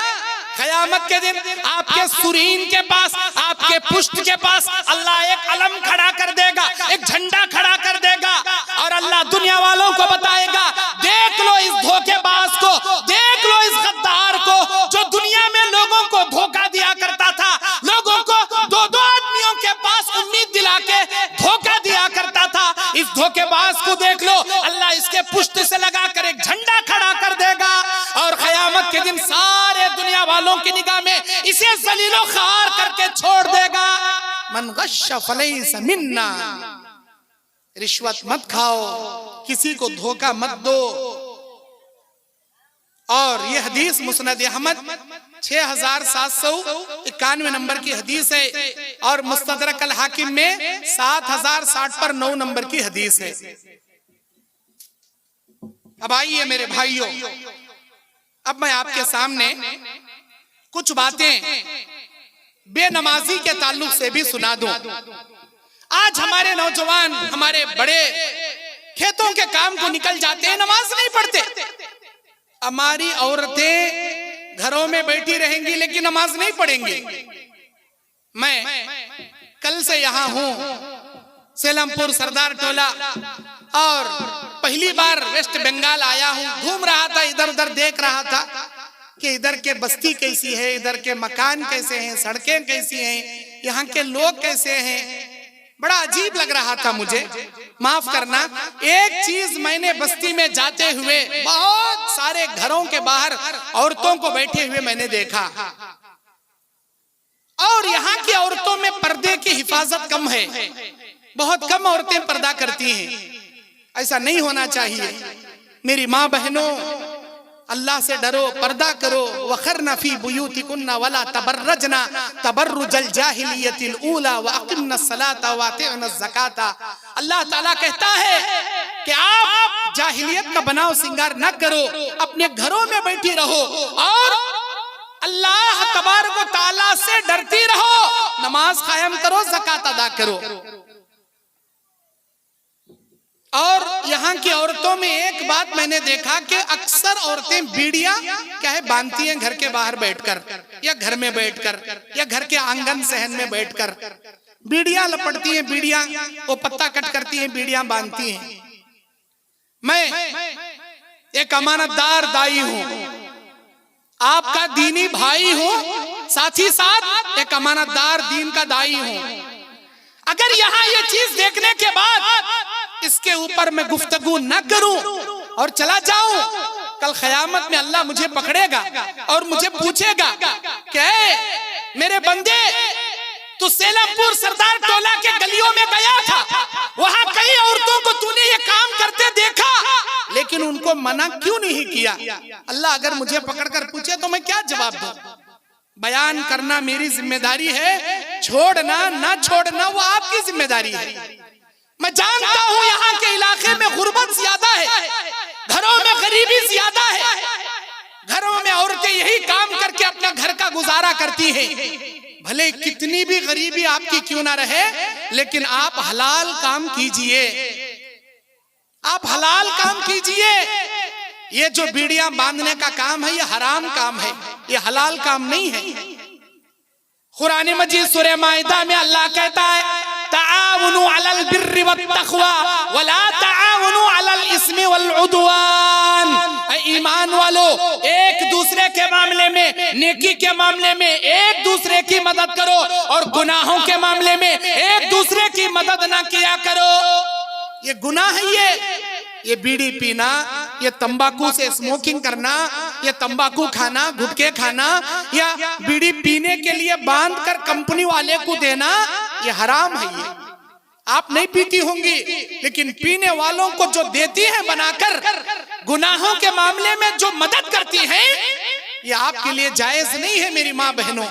क़यामत के दिन आपके सुरीन के पास, आपके पुष्ट के पास अल्लाह एक अलम खड़ा कर देगा, एक झंडा खड़ा कर देगा, और अल्लाह दुनिया वालों को बताएगा, देख लो इस धोखेबाज को, देख लो इस गद्दार को, जो दुनिया में लोगों को धोखा दिया करता था, लोगों को दो दो आदमियों के पास उम्मीद दिला के धोखा दिया करता था। इस धोखेबाज को देख लो, अल्लाह इसके पुष्ट से लगाकर एक झंडा खड़ा कर देगा, और क़यामत के दिन सारे दुनिया वालों की निगाह में इसे जलीलो ख़ार करके छोड़ देगा। मन गश्शा फलैसा मिन्ना, रिश्वत मत खाओ, किसी को धोखा मत दो। और ये हदीस मुस्नद अहमद 6791 नंबर की हदीस है, और मुस्तदरक अल हाकिम में 7060 पर 9 नंबर की हदीस है। अब आइए मेरे भाइयों, अब मैं आपके सामने कुछ बातें बेनमाजी के ताल्लुक से भी सुना दूं। आज हमारे नौजवान, हमारे बड़े खेतों के काम को निकल जाते हैं, नमाज नहीं पढ़ते। हमारी औरतें घरों में बैठी रहेंगी लेकिन नमाज नहीं पढ़ेंगी। मैं कल से यहाँ हूँ, सेलमपुर सरदार टोला, और पहली बार वेस्ट बंगाल आया हूँ। घूम रहा था, इधर उधर देख रहा था कि इधर के बस्ती कैसी है, इधर के मकान कैसे हैं, सड़कें कैसी हैं, यहाँ के लोग कैसे हैं। बड़ा अजीब लग रहा था मुझे, माफ करना। एक चीज मैंने बस्ती में जाते हुए बहुत सारे घरों के बाहर औरतों को बैठे हुए मैंने देखा, और यहाँ की औरतों में पर्दे की हिफाजत कम है, बहुत कम औरतें पर्दा करती हैं। ऐसा नहीं होना चाहिए। मेरी माँ बहनों, अल्लाह से डरो, पर्दा करो। वखरना फी बुयूतिकुन्ना वला तबर्रजना तबर्रुजल जाहिलियतिल ऊला व अकिमना सलाता व अतिअना ज़काता। अल्लाह ताला कहता है कि आप जाहिलियत का बनाव सिंगार न करो, अपने घरों में बैठी रहो और अल्लाह तबारक व तआला से डरती रहो, नमाज कायम करो, ज़कात अदा करो। और यहाँ की औरतों में एक बात मैंने देखा कि अक्सर औरतें बीड़ियां क्या है बांधती हैं घर के बाहर बैठकर, या घर में बैठकर, या घर के आंगन सहन में बैठकर बीड़ियां लपटती हैं, बीड़ियां वो पत्ता कट करती हैं, बीड़ियां बांधती हैं। मैं एक अमानतदार दाई हूँ, आपका दीनी भाई हूँ, साथ ही साथ एक अमानतदार दीन का दाई हूँ। अगर यहाँ ये चीज देखने के बाद इसके ऊपर मैं गुफ्तगू न करूं और चला जाऊं, कल क़यामत में अल्लाह मुझे पकड़ेगा और मुझे पूछेगा कि मेरे बंदे, तू सेलमपुर सरदार टोला के गलियों में गया था, वहां कई औरतों को तूने ये काम करते देखा, लेकिन उनको मना क्यों नहीं किया? अल्लाह अगर मुझे पकड़कर पूछे तो मैं क्या जवाब दूं? बयान करना मेरी जिम्मेदारी है, छोड़ना ना छोड़ना वो आपकी जिम्मेदारी है। मैं जानता हूँ यहाँ के इलाके में गुर्बत ज्यादा है, घरों में गरीबी ज्यादा है, घरों में औरतें यही काम करके अपना घर का गुजारा करती हैं। भले कितनी भी गरीबी आपकी क्यों ना रहे, लेकिन आप हलाल काम कीजिए, आप हलाल काम कीजिए। ये जो बीड़ियां बांधने का काम है, ये हराम काम है, ये हलाल काम नहीं है। कुरान मजीद सूरह माइदा में अल्लाह कहता है, ताआवुनु अलल बिर्रि वत्तक़वा वला ताआवुनु अलल इस्मि वल उद्वान। ईमान वालो, एक दूसरे के मामले में, नेकी के मामले में एक दूसरे की मदद करो, और गुनाहों के मामले में एक दूसरे की मदद ना किया करो। ये गुनाह है, ये बीड़ी पीना, ये तंबाकू से स्मोकिंग करना, ये तंबाकू खाना, गुटखे खाना, या बीड़ी पीने के लिए बांध कर कंपनी वाले को देना, ये हराम है। ये आप नहीं पीती होंगी, लेकिन पीने वालों को जो देती है बनाकर, गुनाहों के मामले में जो मदद करती हैं, ये आपके लिए जायज नहीं है मेरी माँ बहनों।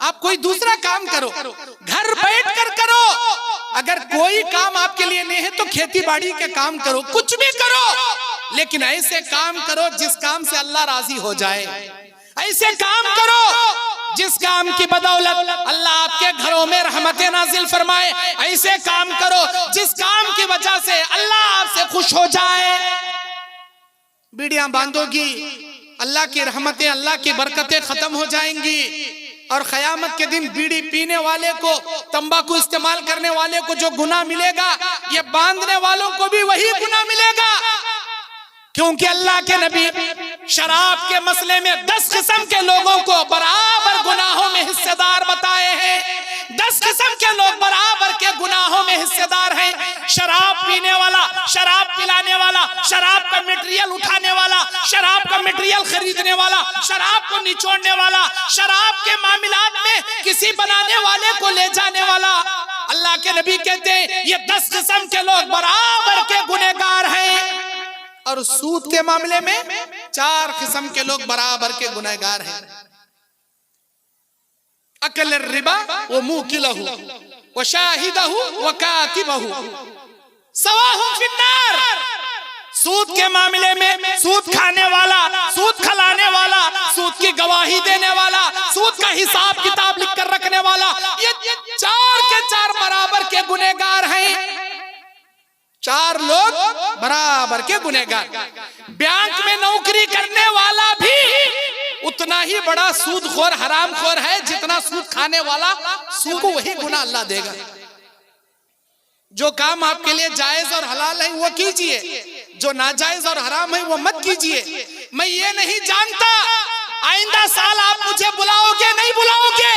आप कोई दूसरा काम करो, घर बैठ कर करो। अगर कोई काम आपके लिए नहीं है तो खेती बाड़ी के काम करो, कुछ भी करो, लेकिन ऐसे काम करो जिस काम से अल्लाह राजी हो जाए। ऐसे काम करो जिस काम की बदौलत अल्लाह आपके घरों में रहमतें नाजिल फरमाए। ऐसे काम करो जिस काम की वजह से अल्लाह आपसे खुश हो जाए। बीड़ियां बांधोगी, अल्लाह की रहमतें, अल्लाह की बरकतें खत्म हो जाएंगी, और क़यामत के दिन बीड़ी पीने वाले को, तंबाकू इस्तेमाल करने वाले को जो गुनाह मिलेगा, ये बांधने वालों को भी वही गुनाह मिलेगा। क्योंकि अल्लाह के नबी शराब के मसले में 10 किस्म के लोगों को बराबर गुनाहों में हिस्सेदार बताए हैं। 10 किस्म के लोग बराबर के गुनाहों में हिस्सेदार हैं। शराब पीने वाला, शराब पिलाने वाला, शराब का मटेरियल उठाने वाला, शराब का मटेरियल खरीदने वाला, शराब को निचोड़ने वाला, शराब के मामलात में किसी बनाने वाले को ले जाने वाला। अल्लाह के नबी कहते हैं ये 10 किस्म के लोग बराबर के गुनहगार हैं। और सूद के मामले में 4 किस्म के लोग बराबर के गुनहगार हैं। अकल रिबा व मुकिलहु व शाहिदहु व कातिबहु सवाहुम फिन्नार। सूद के मामले में सूद खाने वाला, सूद खिलाने वाला, सूद की गवाही देने वाला, सूद का हिसाब किताब लिख कर रखने वाला, ये 4 के 4 बराबर के गुनहगार हैं। 4 लोग बराबर के गुनहगार। बैंक में नौकरी करने वाला भी उतना ही बड़ा सूदखोर, हरामखोर है जितना सूद खाने वाला। सूद को वही गुनाह अल्लाह देगा। जो काम आपके लिए जायज और हलाल है वो कीजिए, जो नाजायज और हराम है वो मत कीजिए। मैं ये नहीं जानता आइंदा साल आप मुझे बुलाओगे नहीं बुलाओगे,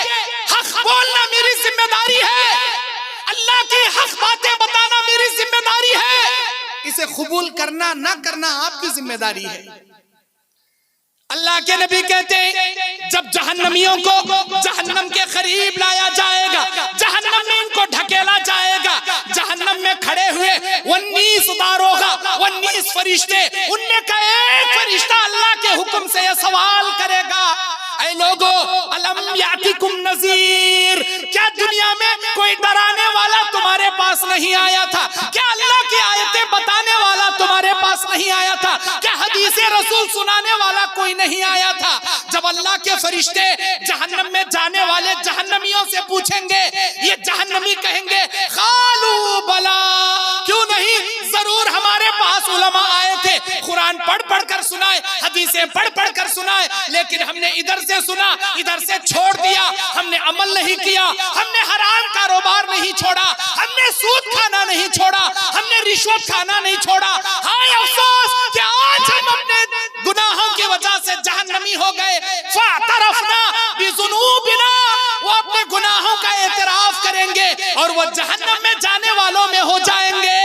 हक बोलना मेरी जिम्मेदारी है, अल्लाह की हक बातें बताना मेरी जिम्मेदारी है। इसे कबूल करना ना करना आपकी जिम्मेदारी है। अल्लाह के नबी कहते हैं जब जहन्नमियों को जहन्नम के करीब लाया जाएगा, जहन्नम में इनको ढकेला जाएगा, जहन्नम में खड़े हुए 19 दारोगा, 19 फरिश्ते, उनमें का एक फरिश्ता अल्लाह के हुक्म से यह सवाल करेगा, ऐ लोगो अलम यातिकुम नज़ीर, क्या दुनिया में कोई डराने वाला तुम्हारे पास नहीं आया था? क्या अल्लाह की आयतें बताने वाला तुम्हारे पास नहीं आया था? क्या हदीसे रसूल सुनाने वाला कोई नहीं आया था? जब अल्लाह के फरिश्ते जहन्नम में जाने वाले जहन्नमियों से पूछेंगे, ये जहन्नमी कहेंगे खालू बला, क्यों नहीं, जरूर हमारे पास उलमा आए थे, कुरान पढ़ पढ़ कर सुनाए, हदीसें पढ़ पढ़ कर सुनाए, लेकिन हमने इधर से सुना, इधर से छोड़ दिया, हमने अमल नहीं किया, हमने हराम कारोबार नहीं छोड़ा, हमने सूद खाना नहीं छोड़ा, हमने रिश्वत खाना नहीं छोड़ा। हाय अफसोस कि आज हम अपने गुनाहों की वजह से जहन्नमी हो गए। फ़अतरफ़ना बिज़ुनूबिना, वो अपने गुनाहों का एतराफ करेंगे और वो जहन्नम में जाने वालों में हो जाएंगे।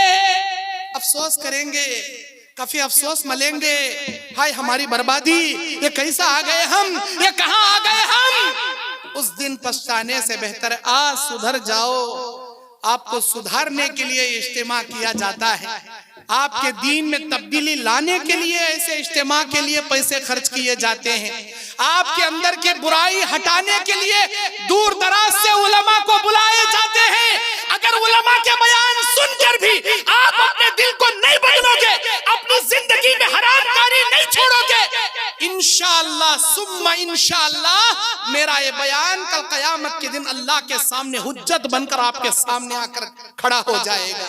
अफसोस करेंगे, काफी अफसोस मलेंगे, हाय हमारी बर्बादी, ये कैसा आ गए हम, ये कहां आ गए हम। उस दिन पछताने से बेहतर आज सुधर जाओ। आपको सुधारने के लिए इज्तिमा किया जाता है, आपके दीन में तब्दीली लाने के लिए ऐसे इज्तिमा के लिए पैसे खर्च किए जाते हैं, आपके अंदर की बुराई हटाने के लिए दूर दराज से उलमा को बुलाए जाते हैं। अगर उलमा के बयान सुनकर भी आप अपने दिल को नहीं बदलोगे, अपनी जिंदगी में हरामकारी नहीं छोड़ोगे, इंशाअल्लाह सुम्मा इंशाअल्लाह मेरा ये बयान कल क़यामत के दिन अल्लाह के सामने हुज्जत बनकर आपके सामने आकर खड़ा हो जाएगा।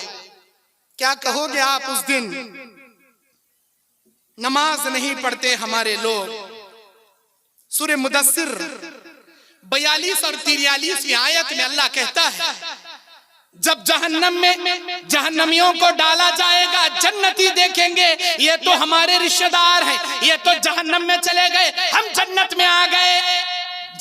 क्या कहोगे आप उस दिन? नमाज नहीं पढ़ते हमारे लोग। सूरह मुदस्सिर 42 और 43 आयत में अल्लाह कहता है जब जहन्नम में जहन्नमियों को डाला जाएगा, जन्नती देखेंगे ये तो हमारे रिश्तेदार हैं, ये तो जहन्नम में चले गए, हम जन्नत में आ गए।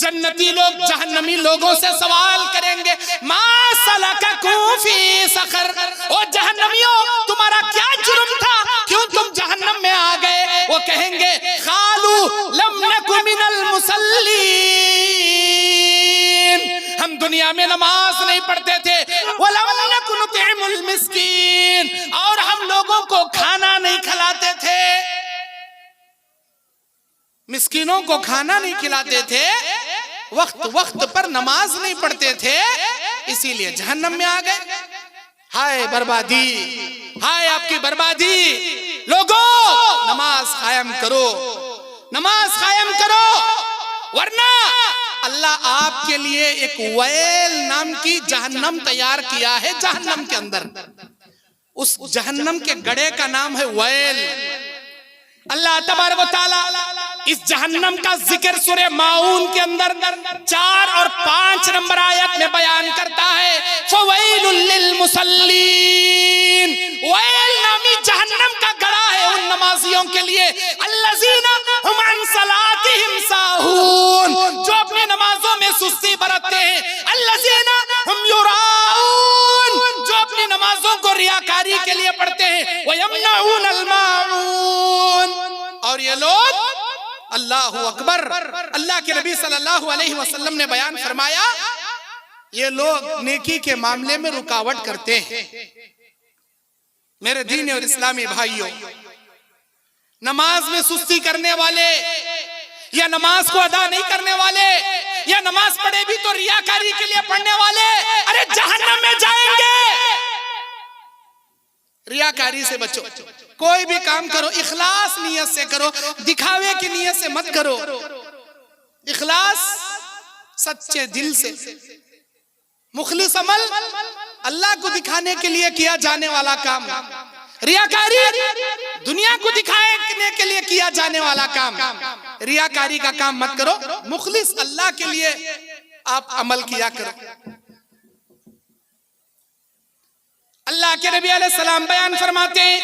जन्नती लोग जहन्नमी लोगों से सवाल करेंगे मा सलककुम फी सकर, ओ जहन्नमियों तुम्हारा क्या जुर्म था, क्यों तुम जहन्नम में आ गए? वो कहेंगे खालू लम नकु मिनल मुसल्लीन, हम दुनिया में नमाज नहीं पढ़ते थे, वलम नकु नुतिमुल मिस्कीन, और हम लोगों को खाना नहीं खिलाते थे। मिस्कीनों को खाना नहीं खिलाते थे, वक्त वक्त पर नमाज नहीं पढ़ते थे, इसीलिए जहन्नम में आ गए। हाय बर्बादी, हाय आपकी बर्बादी। लोगों नमाज कायम करो, नमाज कायम करो, वरना अल्लाह आपके लिए एक वैल नाम की जहन्नम तैयार किया है। जहन्नम के अंदर उस जहन्नम के गड्ढे का नाम है वैल। अल्लाह तबारक व तआला इस जहन्नम का जिक्र सूरह माऊन के अंदर 4 और 5 नंबर आयत में बयान करता है। फवैलुल लिल मुसल्लीन, वैल नामी जहन्नम का गड़ा है उन नमाजियों के लिए, अल्लज़ीना हुम अन सलातिहिम साहून, जो अपनी नमाजों में सुस्ती बरतते हैं, अल्लज़ीना हुम युराऊन, जो अपनी नमाजों को रियाकारी के लिए पढ़ते हैं, व यमनऊनल माऊन, और ये लोग अल्लाहु अकबर। अल्लाह के नबी सल्लल्लाहु अलैहि वसल्लम ने बयान फरमाया, ये लोग नेकी के मामले में रुकावट करते हैं। मेरे दीन और इस्लामी भाइयों, नमाज में सुस्ती करने वाले या नमाज को अदा नहीं करने वाले या नमाज पढ़े भी तो रियाकारी के लिए पढ़ने वाले, अरे जहन्नम में जाएंगे। रियाकारी से बचो, कोई भी काम करो इखलास नियत से करो, दिखावे की नियत से मत करो। इखलास सच्चे दिल से, मुखलिस अमल अल्लाह को दिखाने के लिए किया जाने वाला काम, रियाकारी दुनिया को दिखाने के लिए किया जाने वाला काम। रियाकारी का काम मत करो, मुखलिस अल्लाह के लिए आप अमल किया करो। अल्लाह के नबी अलैहि सलाम बयान फरमाते हैं,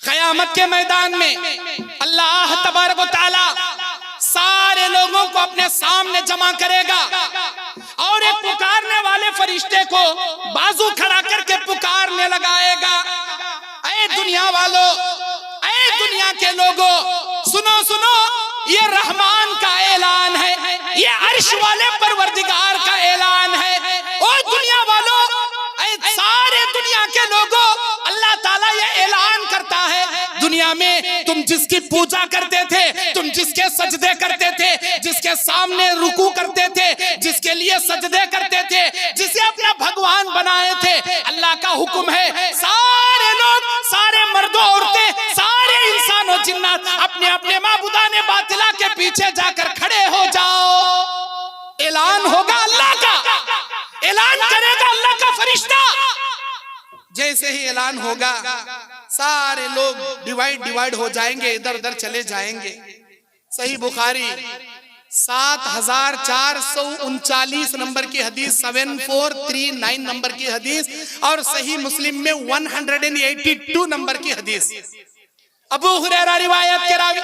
क़यामत के मैदान में अल्लाह तबारक व तआला सारे लोगों को अपने सामने जमा करेगा और एक पुकारने वाले फरिश्ते को बाजू खड़ा करके पुकारने लगाएगा, ऐ दुनिया वालों, ऐ दुनिया के लोगों, सुनो सुनो, ये रहमान का ऐलान है, ये अर्श वाले परवरदिगार का ऐलान है। ओ दुनिया वालों, सारे दुनिया के लोगों, अल्लाह ताला ये ऐलान करता है, दुनिया में तुम जिसकी पूजा करते थे, तुम जिसके सजदे करते थे, जिसके सामने रुकू करते थे, जिसके लिए सजदे करते थे, जिसे अपना भगवान बनाए थे, अल्लाह का हुक्म है सारे लोग, सारे मर्दों औरतें, सारे इंसान और जिन्नात अपने अपने माबूदाने बातिला के पीछे जाकर खड़े हो जाओ। ऐलान होगा अल्लाह का, ऐलान करेगा अल्लाह का फरिश्ता। जैसे ही ऐलान होगा सारे लोग डिवाइड हो जाएंगे, इधर उधर चले जाएंगे। सही बुखारी 7439 नंबर की हदीस, 7439 नंबर की हदीस, और सही मुस्लिम में 182 नंबर की हदीस। अबू हुरैरा रिवायत के रावी,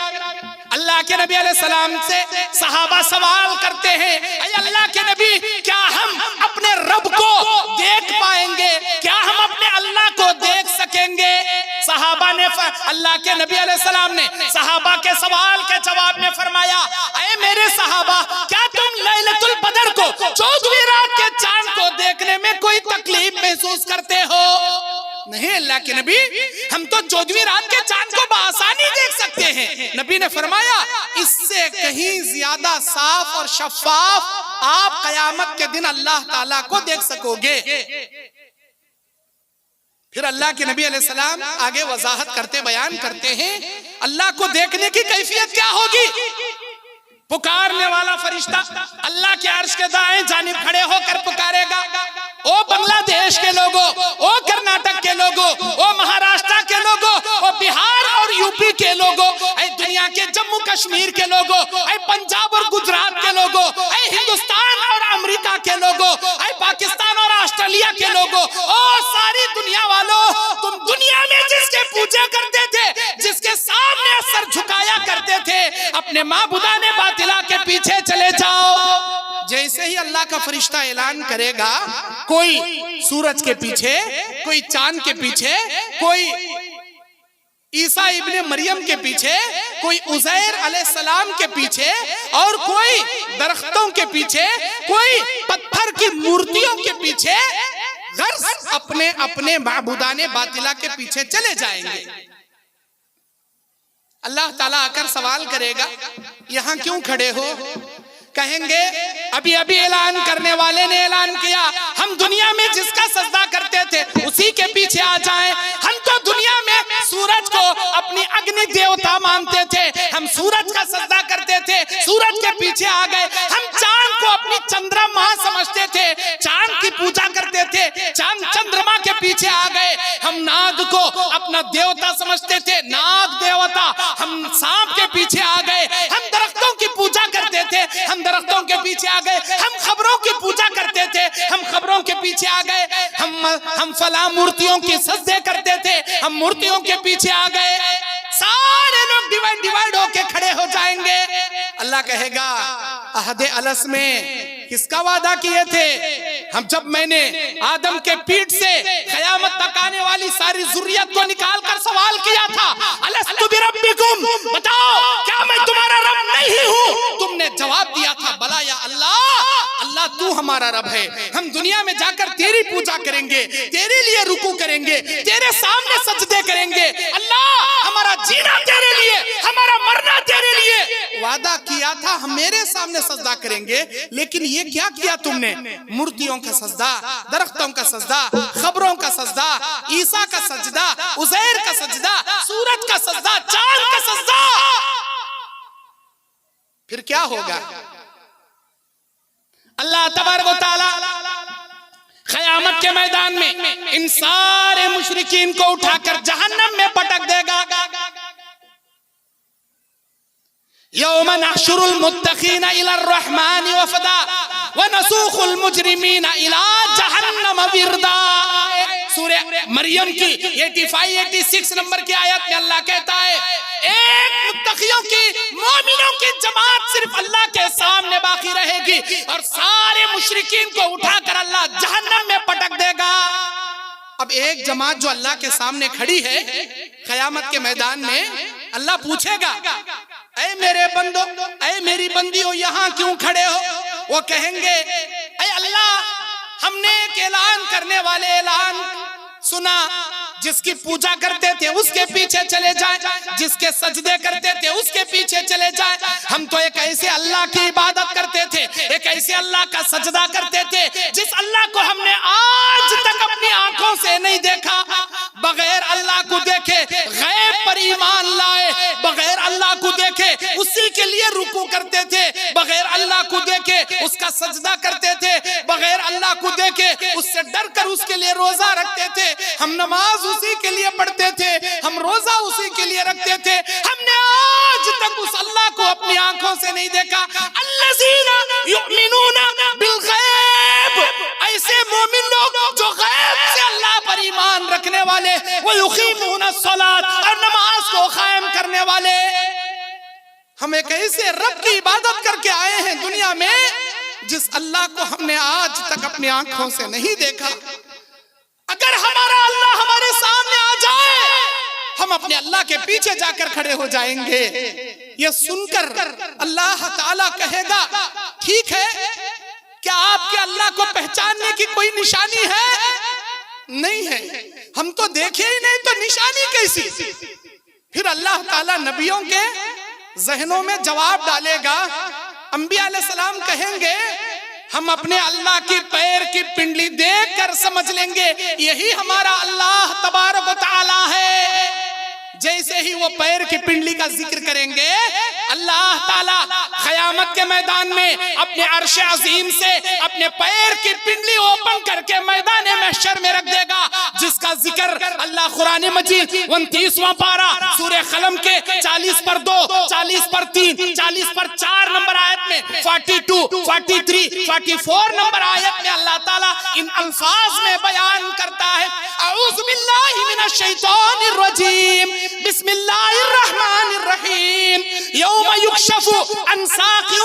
अल्लाह के नबी अलैहि सलाम से सहाबा सवाल करते हैं, ऐ अल्लाह के नबी, क्या हम अपने रब को देख पाएंगे, क्या हम अपने अल्लाह को देख सकेंगे? सहाबा ने, अल्लाह के नबी अलैहि सलाम ने सहाबा के सवाल के जवाब में फरमाया, ऐ मेरे सहाबा, क्या तुम लैलतुल बदर को, 14वीं रात के चांद को देखने में कोई तकलीफ महसूस करते हो? नहीं अल्लाह के नबी, हम तो 14वीं रात के चांद को बआसानी देख सकते हैं। नबी ने फरमाया, इससे कहीं ज्यादा साफ और शफाफ आप कयामत के दिन अल्लाह ताला को देख सकोगे। फिर अल्लाह के नबी अलैहिस्सलाम आगे वजाहत करते बयान करते हैं, अल्लाह को देखने की कैफियत क्या होगी। पुकारने वाला फरिश्ता अल्लाह के अर्श के दाएं जानिब खड़े होकर पुकारेगा, ओ बांग्लादेश के लोगों, ओ कर्नाटक के लोगों, ओ महाराष्ट्र के लोगों, ओ बिहार और यूपी के लोगों, ऐ दुनिया के जम्मू कश्मीर के लोगों, ऐ पंजाब और गुजरात के लोगों, ऐ हिंदुस्तान और अमेरिका के लोगों, ऐ पाकिस्तान और ऑस्ट्रेलिया के लोगों, ओ सारी दुनिया वालों, तुम दुनिया में जिसके पूजा करते थे, जिसके सामने सर झुकाया करते थे, अपने माबूदाने बातिला के पीछे चले जाओ। जैसे ही अल्लाह का फरिश्ता ऐलान करेगा, कोई सूरज के पीछे, कोई चांद के पीछे, कोई ईसा इब्ने मरियम के पीछे, कोई उज़ैर अलैहिस्सलाम के पीछे, और कोई दरख्तों के पीछे, कोई पत्थर की मूर्तियों के पीछे, गर्ज अपने अपने माबूदाने बातिला के पीछे चले जाएंगे। अल्लाह ताला आकर सवाल करेगा, यहाँ क्यों खड़े हो? कहेंगे अभी अभी ऐलान करने वाले ने ऐलान किया, हम दुनिया में जिसका सजदा करते थे उसी के पीछे आ जाएं। हम तो दुनिया में सूरज को अपनी अग्नि देवता मानते थे, हम सूरज का सजदा करते थे, सूरज के पीछे आ गए। हम चांद को अपनी चंद्रमा समझते थे, चांद की पूजा करते थे, चांद चंद्रमा के पीछे आ गए। हम नाग को अपना देवता समझते थे, नाग देवता, हम सांप के पीछे आ गए। हम दरख्तों की पूजा करते थे, हम दरख्तों के पीछे आ गए। हम खबरों की पूजा करते थे, हम खबरों के पीछे आ गए। हम फला मूर्तियों की सजदे करते थे, हम मूर्तियों के पीछे आ गए। सारे लोग डिवाइड होके खड़े हो जाएंगे। अल्लाह कहेगा अहदे अलस में किसका वादा किए थे? हम जब मैंने आदम के पीठ से कयामत तक आने वाली सारी जुर्रियत को निकाल कर सवाल किया था, अलस्तु बिरब्बिकुम, बताओ क्या मैं तुम्हारा रब नहीं हूँ? तुमने जवाब दिया था बला या अल्लाह, अल्लाह तू हमारा रब है। हम दुनिया में जाकर तेरी पूजा करेंगे, तेरे लिए रुकू करेंगे, तेरे सामने सजदे करेंगे। अल्लाह हमारा जीना तेरे लिए, हमारा मरना तेरे लिए। वादा किया था हम मेरे सामने सजदा करेंगे, लेकिन ये क्या किया तुमने? मूर्तियों का सजदा, दरख्तों का सजदा, खबरों का सजदा, ईसा का सजदा, उज़ैर का सजदा, सूरज का सजदा, चांद का सजदा। फिर क्या होगा? अल्लाह तबारक व तआला क़यामत के मैदान में इन सारे मुशरिकीन को उठाकर जहन्नम में पटक देगा। यौम नहशुरुल मुत्तक़ीना इलर रहमानि वफ़दा व नसूखुल मुजरिमीना इला जहन्नम विरदा। सूरह मरियम की 85-86 नंबर की आयत में अल्लाह कहता है, एक मुत्तकियों की, मोमिनों की जमात सिर्फ अल्लाह के सामने बाकी रहेगी और सारे मुशरिकीन को उठाकर अल्लाह जहन्नम में पटक देगा। अब एक जमात जो अल्लाह के सामने खड़ी है कयामत के मैदान में, अल्लाह पूछेगा, ऐ मेरे बंदो, ऐ मेरी बंदियों, यहाँ क्यों खड़े हो? वो कहेंगे, ऐ अल्लाह, हमने एक ऐलान करने वाले ऐलान सुना, जिसकी पूजा करते थे उसके पीछे चले जाए, जिसके सजदे करते थे उसके पीछे चले जाए। हम तो एक ऐसे अल्लाह की इबादत करते थे, एक ऐसे अल्लाह का सजदा करते थे जिस अल्लाह को हमने आज तक अपनी आंखों से नहीं देखा। बगैर अल्लाह को देखे गैब पर ईमान लाए, बगैर अल्लाह को देखे उसी के लिए रुकू करते थे, बगैर अल्लाह को देखे उसका सजदा करते थे, बगैर अल्लाह को देखे उससे डर कर उसके लिए रोजा रखते थे। हम नमाज उसी के लिए पढ़ते थे, हम रोजा उसी के लिए रखते थे। हमने आज तक उस अल्लाह को अपनी आंखों से नहीं देखा। अल्लज़ीना युमिनूना बिल गैब, ऐसे मोमिन लोग जो गैब से अल्लाह पर ईमान रखने वाले, वो युकीमूना सलात, और नमाज को कायम करने वाले। हम एक ऐसे रब की इबादत करके आए हैं दुनिया में जिस अल्लाह को हमने आज तक अपनी आंखों से नहीं देखा। अगर हमारा अल्लाह हमारे सामने आ जाए, हम अपने अल्लाह के पीछे जाकर खड़े हो जाएंगे। ये सुनकर अल्लाह ताला कहेगा, ठीक है, क्या आपके अल्लाह को पहचानने की कोई निशानी है? नहीं है, हम तो देखे ही नहीं, तो निशानी कैसी? फिर अल्लाह ताला नबियों के जहनों में जवाब डालेगा। अंबिया अलैहिस्सलाम कहेंगे, हम अपने अल्लाह की पैर की पिंडली देखकर समझ लेंगे यही हमारा अल्लाह तबारक व तआला है। जैसे ही वो पैर की पिंडली का जिक्र करेंगे, अल्लाह ताला क़यामत के मैदान में अपने अर्श अजीम से अपने पैर की पिंडली ओपन करके मैदान महशर में रख देगा, जिसका जिक्र अल्लाह कुरान मजीद 29वां पारा सूरह कलम के 40/2, 40/3, 40/4 नंबर आयत में 42, 43, 44 नंबर आयत में अल्लाह ताला इन अल्फाज में बयान करता है, अऊज़ु बिल्लाहि मिनश शैतानिर रजीम, बिस्मिल्लाहिर रहमानिर रहीम, यौम युक्शफु अन साक़िन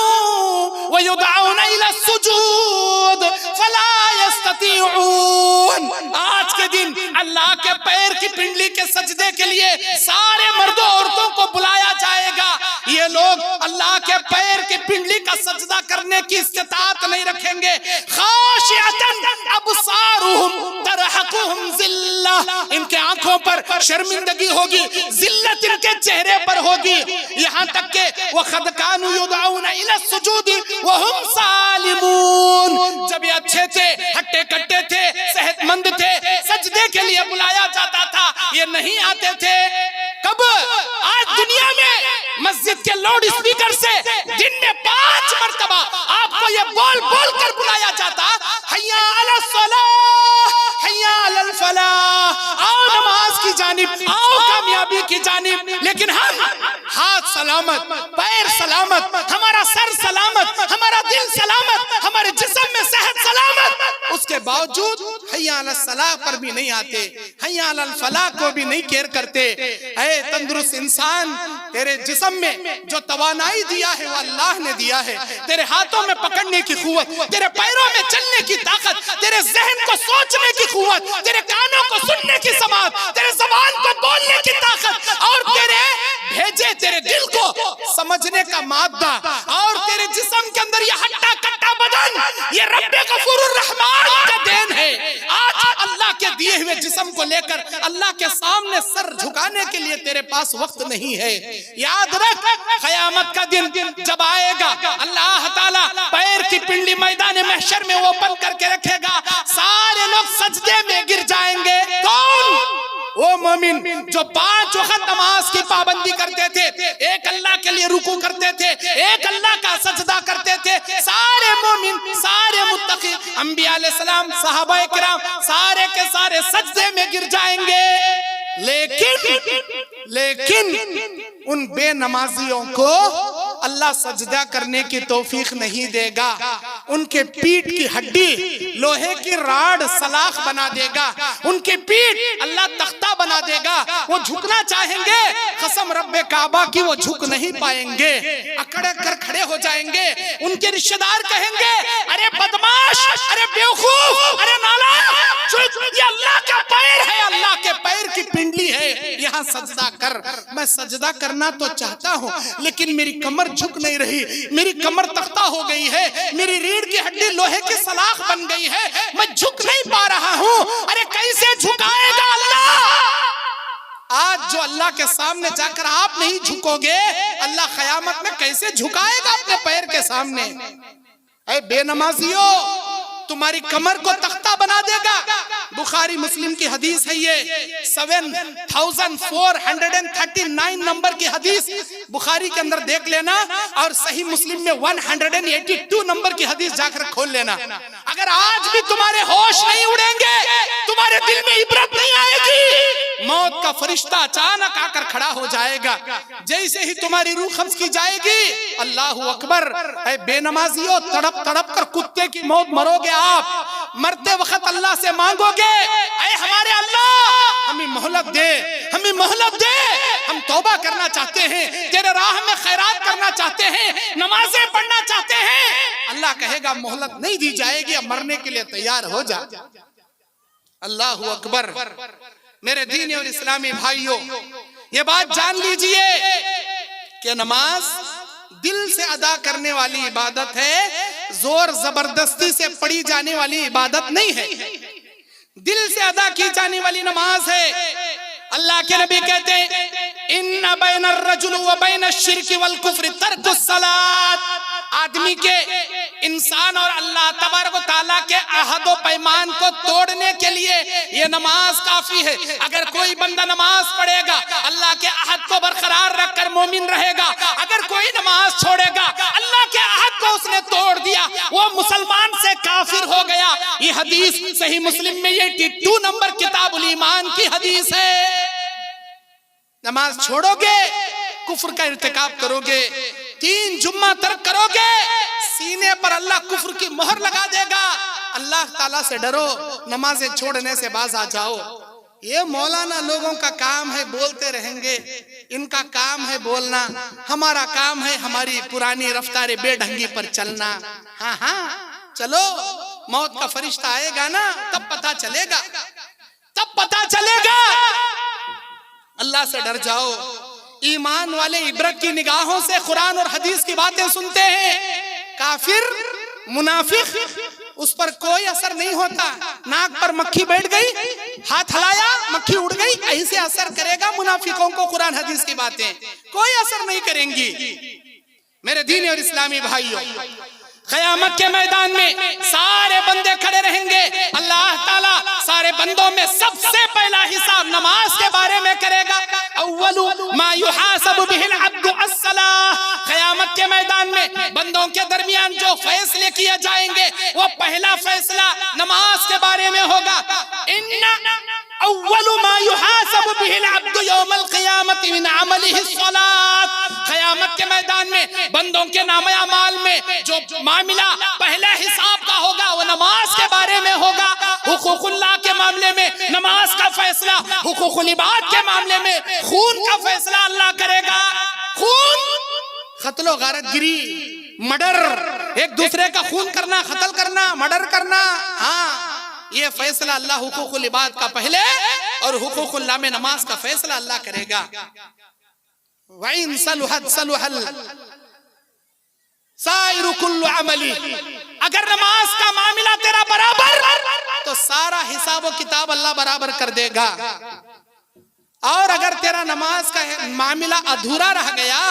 व युदअूना इला सुजूद फला यस्ततीऊन। आज के दिन अल्लाह के पैर की पिंडली के सजदे के लिए सारे मर्दों औरतों को बुलाया जाएगा। ये लोग अल्लाह के पैर की पिंडली का सजदा करने की इस्तिताअत नहीं रखेंगे। खाशिअतन अबसारुहुम तरह तरहकुहुम जिल्ला, इनके आंखों पर शर्मिंदगी होगी, जिल्लत इनके चेहरे पर होगी, यहाँ तक के वक़द कानू युदऊना इला सुजूदी व हुम सालिमून। जब ये अच्छे थे, हट्टे कट्टे थे, सेहतमंद थे, सजदे के लिए बुलाया जाता था, ये नहीं आते थे। कब? आज दुनिया में मस्जिद के लाउड स्पीकर से दिन में 5 मरतबा आपको ये बोल बोल कर बुलाया जाता, हय्या अला सलाह, हय्या अल फलाह, आओ नमाज की जानिब, आओ कामयाबी की जानिब। लेकिन हम हाथ सलामत, पैर सलामत, हमारा सर सलामत, हमारा दिल सलामत, हमारे जिस्म में सेहत सलामत, उसके बावजूद हय्या अल सलाह पर भी नहीं आते, हय्या अल फलाह को भी नहीं केयर करते। ऐ तंदुरुस्त इंसान, तेरे जिस्म में जो तवानाई दिया है वो अल्लाह ने दिया है। तेरे हाथों में पकड़ने की कुव्वत, तेरे पैरों में चलने की ताकत, तेरे जहन को सोचने की कुव्वत, तेरे कानों को सुनने की समात, तेरे ज़बान को बोलने की ताकत, और तेरे भेजे तेरे दिल को समझने का मादा, और तेरे जिस्म के अंदर ये हट्टा कट्टा बदन, ये रब्बे गफूरुर रहमान का देन है। आज अल्लाह के दिए हुए जिस्म को लेकर अल्लाह के सामने सर झुकाने के लिए तेरे पास वक्त नहीं है। याद रख, क़यामत का दिन जब आएगा, अल्लाह ताला पैर की पिंडी मैदान महशर में ओपन करके रखेगा, सारे लोग सजदे में गिर जाएंगे। कौन? वो मोमिन जो 5 वक्त नमाज की पाबंदी करते थे, एक अल्लाह के लिए रुकू करते थे, एक अल्लाह का सजदा करते थे। सारे मोमिन, सारे मुत्तकी, अंबिया अलैहिस्सलाम, सहाबाए किराम, सारे के सारे सजदे में गिर जाएंगे। लेकिन उन बेनमाजियों को अल्लाह सजदा करने की तौफीक नहीं देगा। उनके पीठ की हड्डी लोहे की राड सलाख बना देगा, उनकी पीठ अल्लाह तख्ता बना देगा। वो झुकना चाहेंगे, कसम रब्बे काबा की वो झुक नहीं पाएंगे, अकड़ कर खड़े हो जाएंगे। उनके रिश्तेदार कहेंगे, अरे बदमाश, अरे बेवकूफ, अरे नालायक, ये अल्लाह का पैर है, अल्लाह के पैर की पिंडली है, यहाँ सजदा कर। मैं सजदा करना तो चाहता हूँ, लेकिन मेरी कमर झुक नहीं रही, मेरी कमर तख्ता हो गई है, मेरी रीढ़ की हड्डी लोहे की सलाख बन गई है, मैं झुक नहीं पा रहा हूँ। अरे कैसे झुकाएगा अल्लाह? आज जो अल्लाह के सामने जाकर आप नहीं झुकोगे, अल्लाह क़यामत में कैसे झुकाएगा अपने पैर के सामने? ऐ बेनमाजियों, तुम्हारी कमर को तख्ता बना देगा। बुखारी मुस्लिम की हदीस है, ये 7439 नंबर की हदीस बुखारी के अंदर देख लेना, और सही मुस्लिम में 182 नंबर की हदीस जाकर खोल लेना। अगर आज भी तुम्हारे होश नहीं उड़ेंगे, तुम्हारे दिल में इबरत नहीं आएगी, मौत का फरिश्ता अचानक आकर खड़ा हो जाएगा। जैसे ही तुम्हारी रूह कब्ज़ की जाएगी, अल्लाहू अकबर, ऐ बेनमाजियों, तड़प तड़प कर कुत्ते की मौत मरोगे आप। मरते वक्त अल्लाह से मांगोगे, ऐ हमारे अल्लाह हमें मोहलत दे, हमें मोहलत दे, हम तौबा करना चाहते हैं, तेरे राह में खैरात करना चाहते हैं, नमाजें पढ़ना चाहते हैं। अल्लाह कहेगा मोहलत नहीं दी जाएगी, अब मरने के लिए तैयार हो जा। अल्लाहू अकबर। मेरे दीनी और इस्लामी भाइयों, ये बात जान लीजिए कि नमाज दिल से अदा करने वाली इबादत है, जोर जबरदस्ती से पढ़ी जाने वाली इबादत नहीं है। दिल से अदा की जाने वाली नमाज है। अल्लाह के नबी कहते हैं, इन्ना बैनर रजुल व बैन शिर्क वल कुफ्र तर्कुस सलात। आदमी के, इंसान और अल्लाह तबारक व तआला के अहद व पैमान को तोड़ने के लिए ये नमाज काफी है। अगर कोई बंदा नमाज पढ़ेगा, अल्लाह के अहद को बरकरार रखकर मोमिन रहेगा। अगर कोई नमाज छोड़ेगा, अल्लाह के अहद को उसने तोड़ दिया, वो मुसलमान से काफिर हो गया। ये हदीस सही मुस्लिम में 82 नंबर किताबुल ईमान की हदीस है। नमाज छोड़ोगे, कुफ्र का इर्तिकाब करोगे, 3 जुम्मा तर्क करोगे, सीने पर अल्लाह कुफ्र की मोहर लगा देगा। अल्लाह ताला से डरो, नमाजें छोड़ने से बाज आ जाओ। ये मौलाना लोगों का काम है, बोलते रहेंगे, इनका काम है बोलना, हमारा काम है हमारी पुरानी रफ्तार बेढंगी पर चलना। हाँ हाँ चलो, मौत का फरिश्ता आएगा ना, तब पता चलेगा, तब पता चलेगा। अल्लाह से डर जाओ। ईमान वाले इबरत की निगाहों से कुरान और हदीस की बातें सुनते हैं। काफिर, मुनाफिक उस पर कोई असर नहीं होता। नाक पर मक्खी बैठ गई, हाथ हिलाया, मक्खी उड़ गई, ऐसे असर करेगा मुनाफिकों को कुरान हदीस की बातें, कोई असर नहीं करेंगी। मेरे दीनी और इस्लामी भाइयों, क़यामत के मैदान में सारे बंदे खड़े रहेंगे। अल्लाह ताला सारे बंदों में सबसे पहला हिसाब नमाज के बारे में करेगा। अव्वलु मा युहासबु बिहिल अब्दु अस्सलाह। क़यामत के मैदान में बंदों के दरमियान जो फैसले किए जाएंगे वो पहला फैसला नमाज के बारे में होगा। इन्ना अव्वलु मा युहासबु बिहिल अब्दु यौमल क़ियामति मिन अमलिहि स्सलात। क़यामत के मैदान में बंदों के नामे अमाल में जो मामला पहले हिसाब का होगा वो नमाज के बारे में होगा। हुकूकुल्लाह के मामले में नमाज का फैसला, हुकूकुल इबाद के मामले में खून का फैसला अल्लाह करेगा। खून, कत्लो गारतगिरी, मर्डर, एक दूसरे का खून करना, कत्ल करना, मर्डर करना, हाँ, ये फैसला अल्लाह हुकूकुल इबाद का पहले और हुकूकुल्लाह में नमाज का फैसला अल्लाह करेगा। वइन सलुहत सलुहल साइरु कुल्लु अमली। अगर नमाज का मामला तेरा बराबर तो सारा हिसाब व किताब अल्लाह बराबर कर देगा, और अगर तेरा नमाज का मामला अधूरा रह गया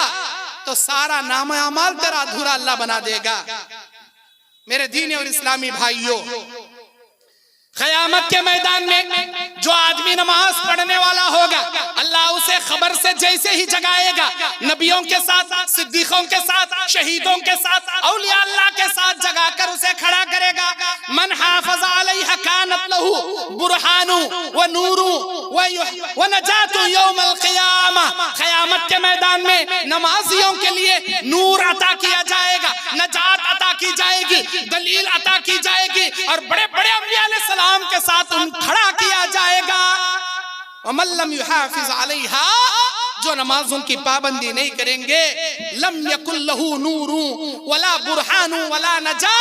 तो सारा नाम अमाल तेरा अधूरा अल्लाह बना देगा। मेरे दीनी और इस्लामी भाइयों, क़यामत के मैदान में जो आदमी नमाज पढ़ने वाला होगा अल्लाह उसे खबर से जैसे ही जगाएगा, नबियों के साथ, सिद्दीकों के साथ, शहीदों के साथ, औलिया अल्लाह के साथ जगाकर उसे खड़ा करेगा। मन हाफ़ज़ अलैहा कानत लहू बुरहानु व नूरू व नजातु यौमल क़ियामा। क़यामत के मैदान में नमाजियों के लिए नूर अता किया जाएगा, नजात अता की जाएगी, दलील अता की जाएगी, और बड़े बड़े अंबिया अलैहिस्सलाम के साथ उन खड़ा किया जाएगा। वमल्लम युहाफिज अलैहा, जो नमाजों की पाबंदी नहीं करेंगे, लम यकुल लहू नूरू वला बुरहानु वला नजा,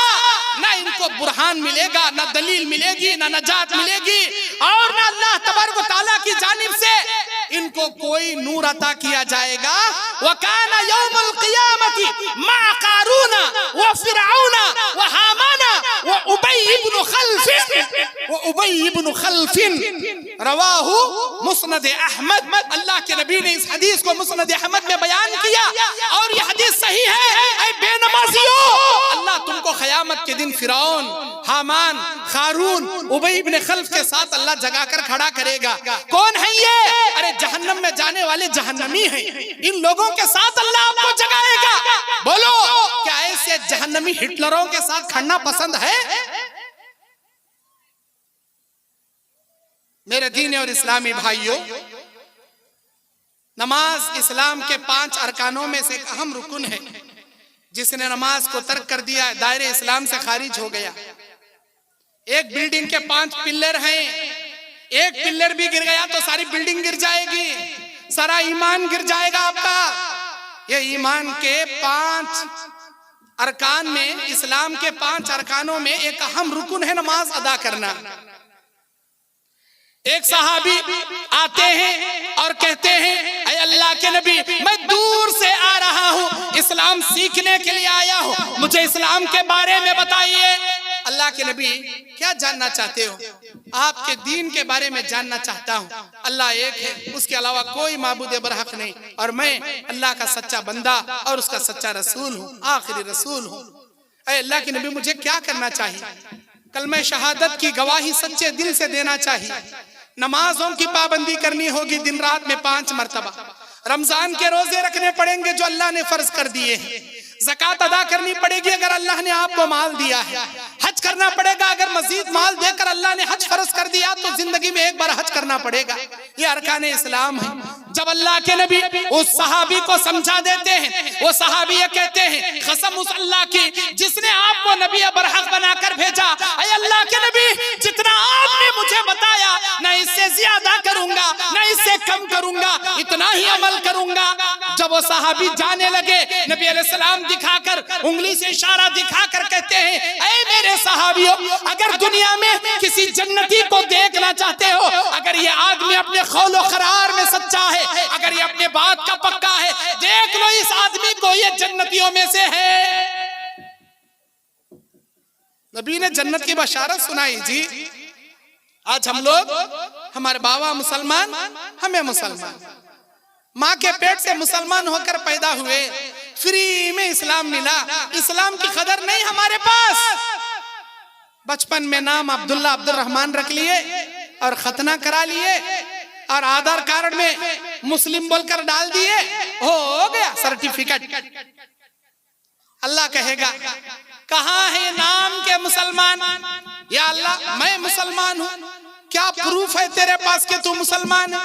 ना इनको बुरहान मिलेगा, ना दलील मिलेगी, ना नजात मिलेगी, और ना अल्लाह तबारक व तआला की जानिब से इनको कोई नूर अता किया जाएगा। वकाना यौमुल क़ियामति मा कारूना व फिरऔना व हामाना व उबई इब्न खल्फिन रवाहु मुस्नद अहमद। अल्लाह के नबी ने इस हदीस को मुस्नद अहमद में बयान किया, और ये हदीस सही है। ऐ बेनमाजियों, अल्लाह तुमको क़यामत के दिन फिरौन, हामान, खारून, उबई इब्न खल्फ के साथ अल्लाह जगाकर खड़ा करेगा। कौन है ये? अरे जहन्नम में जाने वाले जहन्नमी हैं, इन लोगों के साथ अल्लाह आपको जगाएगा। बोलो, क्या ऐसे जहन्नमी हिटलरों के साथ खड़ना पसंद है? मेरे दीन और इस्लामी भाइयों, नमाज इस्लाम के 5 अरकानों में से एक अहम रुकन है। जिसने नमाज को तर्क कर दिया दायरे इस्लाम से खारिज हो गया। एक बिल्डिंग के 5 पिल्लर हैं, एक पिल्लर भी गिर गया तो सारी बिल्डिंग गिर जाएगी, सारा ईमान गिर जाएगा आपका। ये ईमान के 5 अरकान में, इस्लाम के 5 अरकानों में एक अहम रुकन है नमाज अदा करना। एक सहाबी आते हैं और कहते हैं, ऐ अल्लाह के नबी, मैं दूर से आ रहा हूँ, इस्लाम सीखने के लिए आया हूँ, मुझे इस्लाम के बारे में बताइए। अल्लाह के नबी, क्या जानना चाहते हो? आपके दीन के बारे में जानना चाहता हूँ। अल्लाह एक है, उसके अलावा कोई माबूद बरहक नहीं, और मैं अल्लाह का सच्चा बंदा और उसका सच्चा रसूल हूँ, आखिरी रसूल हूँ। ऐ अल्लाह के नबी, मुझे क्या करना चाहिए? कलमे शहादत की गवाही सच्चे दिल से देना चाहिए, नमाजों की पाबंदी करनी होगी दिन रात में 5 मरतबा, रमजान के रोजे रखने पड़ेंगे जो अल्लाह ने फर्ज कर दिए हैं, ज़कात अदा करनी पड़ेगी अगर अल्लाह ने आपको माल दिया है, हज करना पड़ेगा, अगर मजीद माल देकर अल्लाह ने हज फर्ज कर दिया तो जिंदगी में एक बार हज करना पड़ेगा। ये अरकान इस्लाम है। जब अल्लाह के नबी उस सहाबी को समझा देते हैं, वो सहाबी ये कहते हैं, कसम उस अल्लाह की जिसने आपको नबी बरहक बनाकर भेजा, ऐ अल्लाह के नबी, जितना आपने मुझे बताया न इससे ज्यादा करूंगा न इससे कम करूंगा, इतना ही अमल करूंगा। जब वो सहाबी जाने लगे, नबी अलैहिस्सलाम दिखाकर, उंगली से इशारा दिखाकर कहते हैं, ऐ मेरे सहाबियों, अगर दुनिया में किसी जन्नती को देखना चाहते हो, अगर ये आदमी अपने खौलो करार में सच्चा है, अगर ये अपने बात का पक्का है, देख लो इस आदमी को, ये जन्नतियों में से है। नबी ने जन्नत की बशारत सुनाई जी। आज हम लोग, हमारे बाबा मुसलमान, हमें मुसलमान, माँ के पेट से मुसलमान होकर पैदा हुए, फ्री में इस्लाम मिला, इस्लाम की कदर नहीं हमारे पास। बचपन में नाम अब्दुल्ला अब्दुल रहमान रख लिए और खतना करा लिए और आधार कार्ड में मुस्लिम बोलकर डाल दिए, हो गया सर्टिफिकेट। अल्लाह कहेगा कहाँ है नाम के मुसलमान? या अल्लाह मैं मुसलमान हूँ, क्या प्रूफ है तेरे पास कि तू मुसलमान है?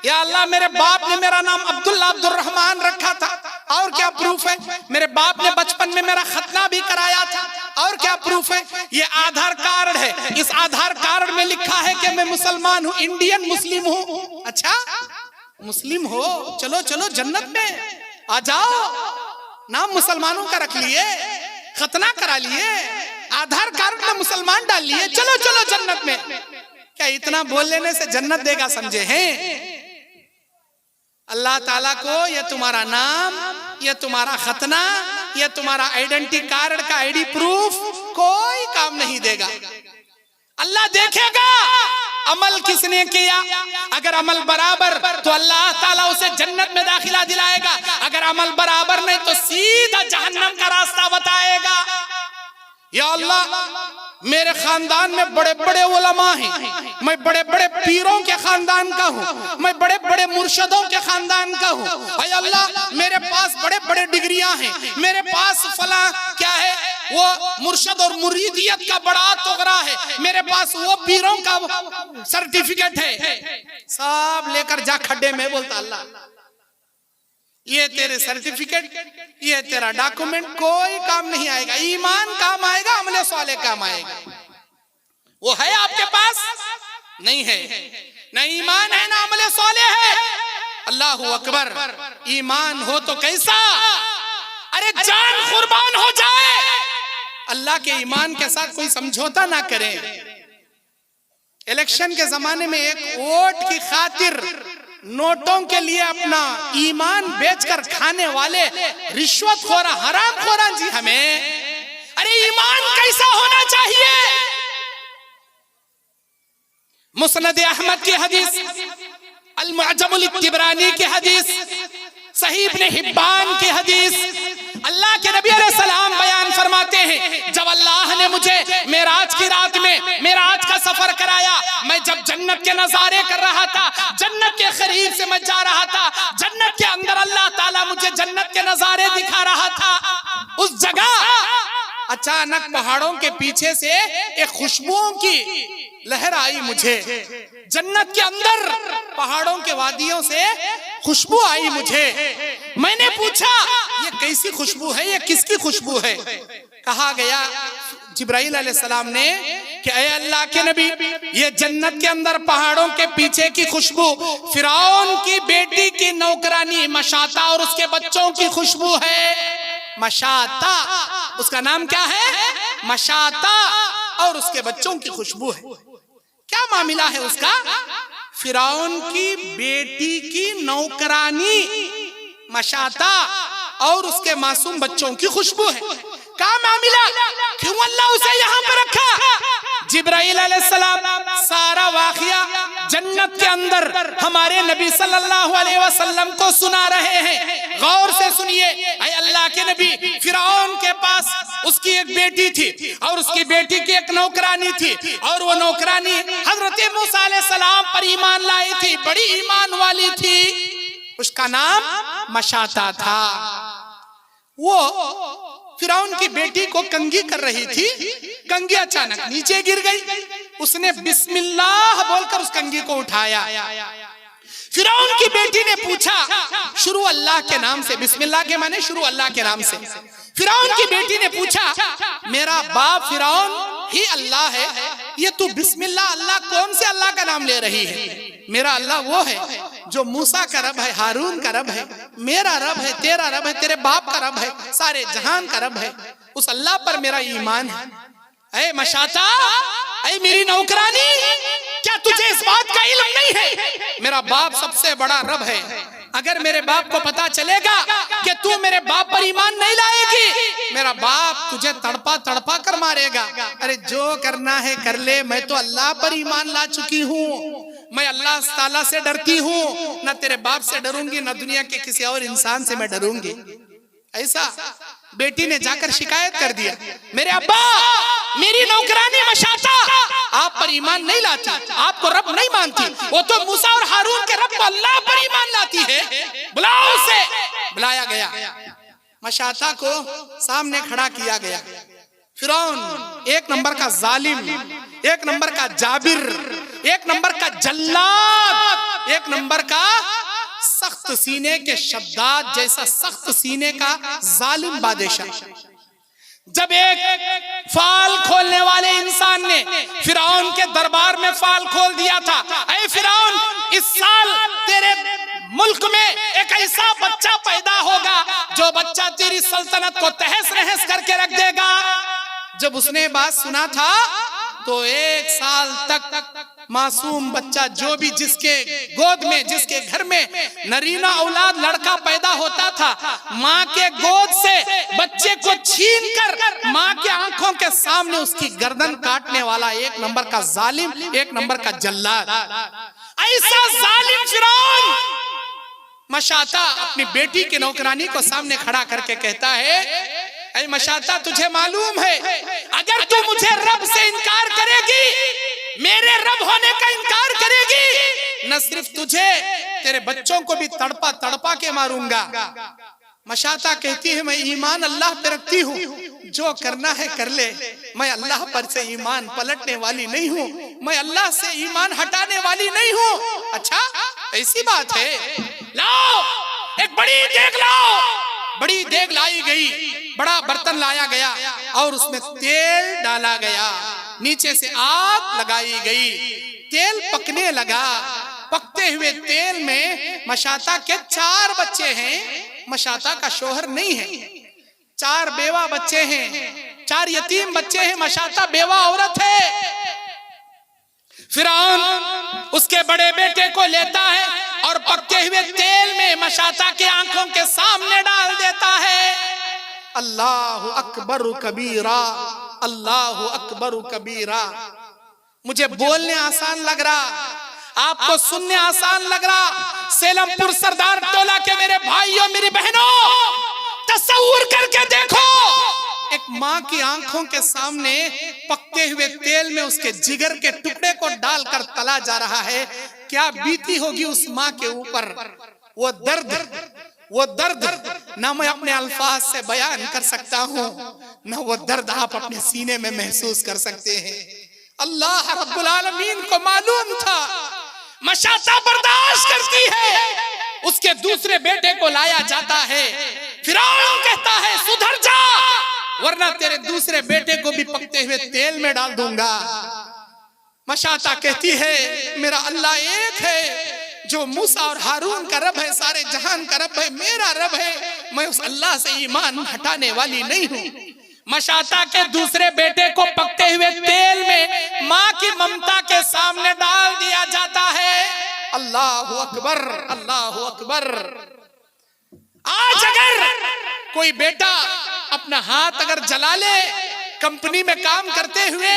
या अल्लाह मेरे बाप ने मेरा नाम अब्दुल्ला अब्दुल रहमान रखा था, और क्या प्रूफ है? मेरे बाप ने बचपन में मेरा खतना भी कराया था, और क्या प्रूफ है? ये आधार कार्ड है, इस आधार कार्ड में लिखा है कि मैं मुसलमान हूँ, इंडियन मुस्लिम हूँ। अच्छा मुस्लिम हो, चलो चलो जन्नत में आ जाओ, नाम मुसलमानों का रख लिए, खतना करा लिए, आधार कार्ड में मुसलमान डाल लिए, चलो चलो जन्नत में। क्या इतना बोल लेने से जन्नत देगा समझे हैं? अल्लाह ताला को ये तुम्हारा नाम, ये तुम्हारा खतना, ये तुम्हारा आइडेंटिटी कार्ड का आईडी प्रूफ कोई काम नहीं देगा। अल्लाह देखेगा अमल किसने किया। अगर अमल बराबर तो अल्लाह ताला उसे जन्नत में दाखिला दिलाएगा, अगर अमल बराबर नहीं तो सीधा जहन्नम का रास्ता बताएगा। या अल्लाह मेरे खानदान में बड़े बड़े उलमा हैं, मैं बड़े बड़े पीरों के खानदान का हूँ, मैं बड़े बड़े मुर्शदों के खानदान का हूँ। अय अल्लाह मेरे पास बड़े बड़े डिग्रियां हैं, मेरे पास फला क्या है वो मुर्शद और मुरीदियत का बड़ा तोगरा है, मेरे पास वो पीरों का सर्टिफिकेट है, सब लेकर जा खड्डे में। बोलता अल्लाह ये तेरे सर्टिफिकेट, ये तेरा डॉक्यूमेंट कोई काम नहीं आएगा, ईमान काम आएगा, अमले साले काम आएगा। वो है आपके पास? नहीं है, ना ईमान है ना अमले साले है। अल्लाहू अकबर। ईमान हो तो कैसा, अरे जान कुर्बान हो जाए, अल्लाह के ईमान के साथ कोई समझौता ना करे। इलेक्शन के जमाने में एक वोट की खातिर नोटों के लिए अपना ईमान बेचकर खाने वाले रिश्वतखोर हरामखोर जी हमें, अरे ईमान कैसा होना चाहिए? मुस्नद अहमद की हदीस, अल-मुअजमुल तिबरानी की हदीस, सही इब्न हिब्बान की हदीस, अल्लाह के नबी अलैहि सलाम बयान फरमाते हैं जब अल्लाह ने मुझे मेराज की रात में मेराज का सफर कराया, मैं जब जन्नत के नजारे कर रहा था, जन्नत के करीब से मैं जा रहा था, जन्नत के अंदर अल्लाह ताला मुझे जन्नत के नजारे दिखा रहा था। उस जगह अचानक पहाड़ों के पीछे से एक खुशबुओं की लहर आई मुझे, जन्नत के अंदर पहाड़ों के वादियों से खुशबू आई मुझे। मैंने पूछा ये कैसी खुशबू है, ये किसकी खुशबू है? कहा गया जिब्राइल अलैहिस्सलाम ने कि ऐ अल्लाह के नबी, ये जन्नत के अंदर पहाड़ों के पीछे की खुशबू फिरौन की बेटी की नौकरानी मशाता और उसके बच्चों की खुशबू है। मशाता उसका नाम क्या है? मशाता और उसके बच्चों की खुशबू है। क्या मामला है उसका? फिरौन की बेटी की नौकरानी मशाता और उसके मासूम बच्चों की खुशबू है। क्या मामला, क्यों अल्लाह उसे यहाँ पे रखा? जिब्राइल अलैहिस्सलाम सारा वाक़िया जन्नत के अंदर हमारे नबी सल्लल्लाहु अलैहि वसल्लम को सुना रहे हैं। गौर से सुनिए। ऐ अल्लाह के नबी, फिरौन के पास उसकी एक बेटी थी और उसकी बेटी की एक नौकरानी थी, और वो नौकरानी हजरत मूसा अलैहिस्सलाम पर ईमान लाई थी, बड़ी ईमान वाली थी। उसका नाम मशाता था। वो फिरौन की बेटी को कंघी कर रही थी, कंघी अचानक नीचे गिर गई। उसने बिस्मिल्लाह बोलकर उस कंघी को उठाया। फिरौन की बेटी ने पूछा शुरू अल्लाह के नाम से, बिस्मिल्लाह के माने शुरू अल्लाह के नाम से। फिरौन की बेटी ने पूछा मेरा बाप फिरौन ही अल्लाह है, ये तू बिस्मिल्लाह अल्लाह कौन से अल्लाह का नाम ले रही है? मेरा अल्लाह वो है जो मूसा का रब है, हारून का रब है, मेरा रब है, तेरा रब है, तेरे बाप का रब है, सारे जहान का रब है। उस अल्लाह पर मेरा ईमान है। ऐ मशाता, ऐ मेरी नौकरानी, क्या तुझे इस बात का इल्म नहीं है? मेरा बाप सबसे बड़ा रब है, अगर मेरे बाप को पता चलेगा कि तू मेरे बाप पर ईमान नहीं लाएगी, मेरा बाप तुझे तड़पा तड़पा कर मारेगा। अरे जो करना है कर ले, मैं तो अल्लाह पर ईमान ला चुकी हूँ, मैं अल्लाह ताला से डरती हूँ, ना तेरे बाप से डरूंगी, ना दुनिया के किसी और इंसान से मैं डरूंगी। ऐसा बेटी ने जाकर शिकायत कर दिया, मेरे अब्बा मेरी नौकरानी मशाता आप पर ईमान नहीं लाती, आपको रब नहीं मानती, वो तो मूसा और हारून के रब को अल्लाह पर ईमान लाती है, बुलाओ उसे। बुलाया गया, मशाता को सामने खड़ा किया गया। फिरौन एक नंबर का जालिम, एक नंबर का जाबिर, एक नंबर का जल्लाद, एक नंबर का सख्त सीने के शद्दाद जैसा सख्त सीने का जालिम बादशाह। जब एक फाल खोलने वाले इंसान ने फिरौन के दरबार में फाल खोल दिया था, ऐ फिरौन इस साल तेरे मुल्क में एक ऐसा बच्चा पैदा होगा जो बच्चा तेरी सल्तनत को तहस नहस करके रख देगा। जब उसने बात सुना था तो 1 साल तक मासूम बच्चा जो भी जिसके गोद में, जिसके घर में नरीना औलाद लड़का पैदा होता था, माँ के गोद से बच्चे को छीनकर माँ के आंखों के सामने उसकी गर्दन काटने वाला एक नंबर का जालिम, एक नंबर का जल्लाद, ऐसा जालिम फिरौन। मशाता अपनी बेटी की नौकरानी को सामने खड़ा करके कहता है, ऐ मशाता तुझे मालूम है अगर तू मुझे रब से इनकार करेगी, मेरे रब होने का इनकार करेगी, न सिर्फ तुझे तेरे बच्चों को भी तड़पा तड़पा के मारूंगा। मशाता कहती है मैं ईमान अल्लाह पे रखती हूँ, जो करना है कर ले, मैं अल्लाह पर से ईमान पलटने वाली नहीं हूँ, मैं अल्लाह से ईमान हटाने वाली नहीं हूँ। अच्छा ऐसी बात है, लाओ एक बड़ी देग लाओ। बड़ी देग लाई गई, बड़ा बर्तन लाया गया और उसमें तेल डाला गया, नीचे से आग लगाई गई, तेल पकने लगा। पकते हुए तेल में मशाता के 4 बच्चे हैं, मशाता का शोहर नहीं है, 4 बेवा बच्चे हैं, 4 यतीम बच्चे हैं, मशाता बेवा औरत है। फिरौन उसके बड़े बेटे को लेता है और पकते हुए तेल में मशाता के आंखों के सामने डाल देता है। अल्लाहु अकबर कबीरा, अल्लाहु अकबर कबीरा। मुझे बोलने आसान लग रहा, आपको सुनने आसान लग रहा। सेलमपुर सरदार टोला के मेरे भाइयों मेरी बहनों, तस्वीर करके देखो, एक माँ की आंखों के सामने पकते हुए तेल में उसके जिगर के टुकड़े को डालकर तला जा रहा है। क्या बीती होगी उस माँ के ऊपर, वो दर्द ना मैं अपने अल्फाज से बयान कर सकता हूँ, ना वो दर्द आप अपने सीने में महसूस कर सकते हैं। अल्लाह रब्बुल आलमीन को मालूम था मशाता बर्दाश्त करती है। उसके दूसरे बेटे को लाया जाता है, फिरौन कहता है सुधर जा वरना तेरे दूसरे बेटे को भी पकते हुए तेल में डाल दूंगा। मशाता कहती है मेरा अल्लाह एक है जो मूसा और हारून का रब है, सारे जहान का रब है, मेरा रब है, मैं उस अल्लाह से ईमान हटाने वाली नहीं हूँ। मशाता के दूसरे बेटे को पकते हुए तेल में माँ की ममता के सामने डाल दिया जाता है। अल्लाहु अकबर, अल्लाहु अकबर। आज अगर कोई बेटा अपना हाथ अगर जला ले, कंपनी में काम करते हुए,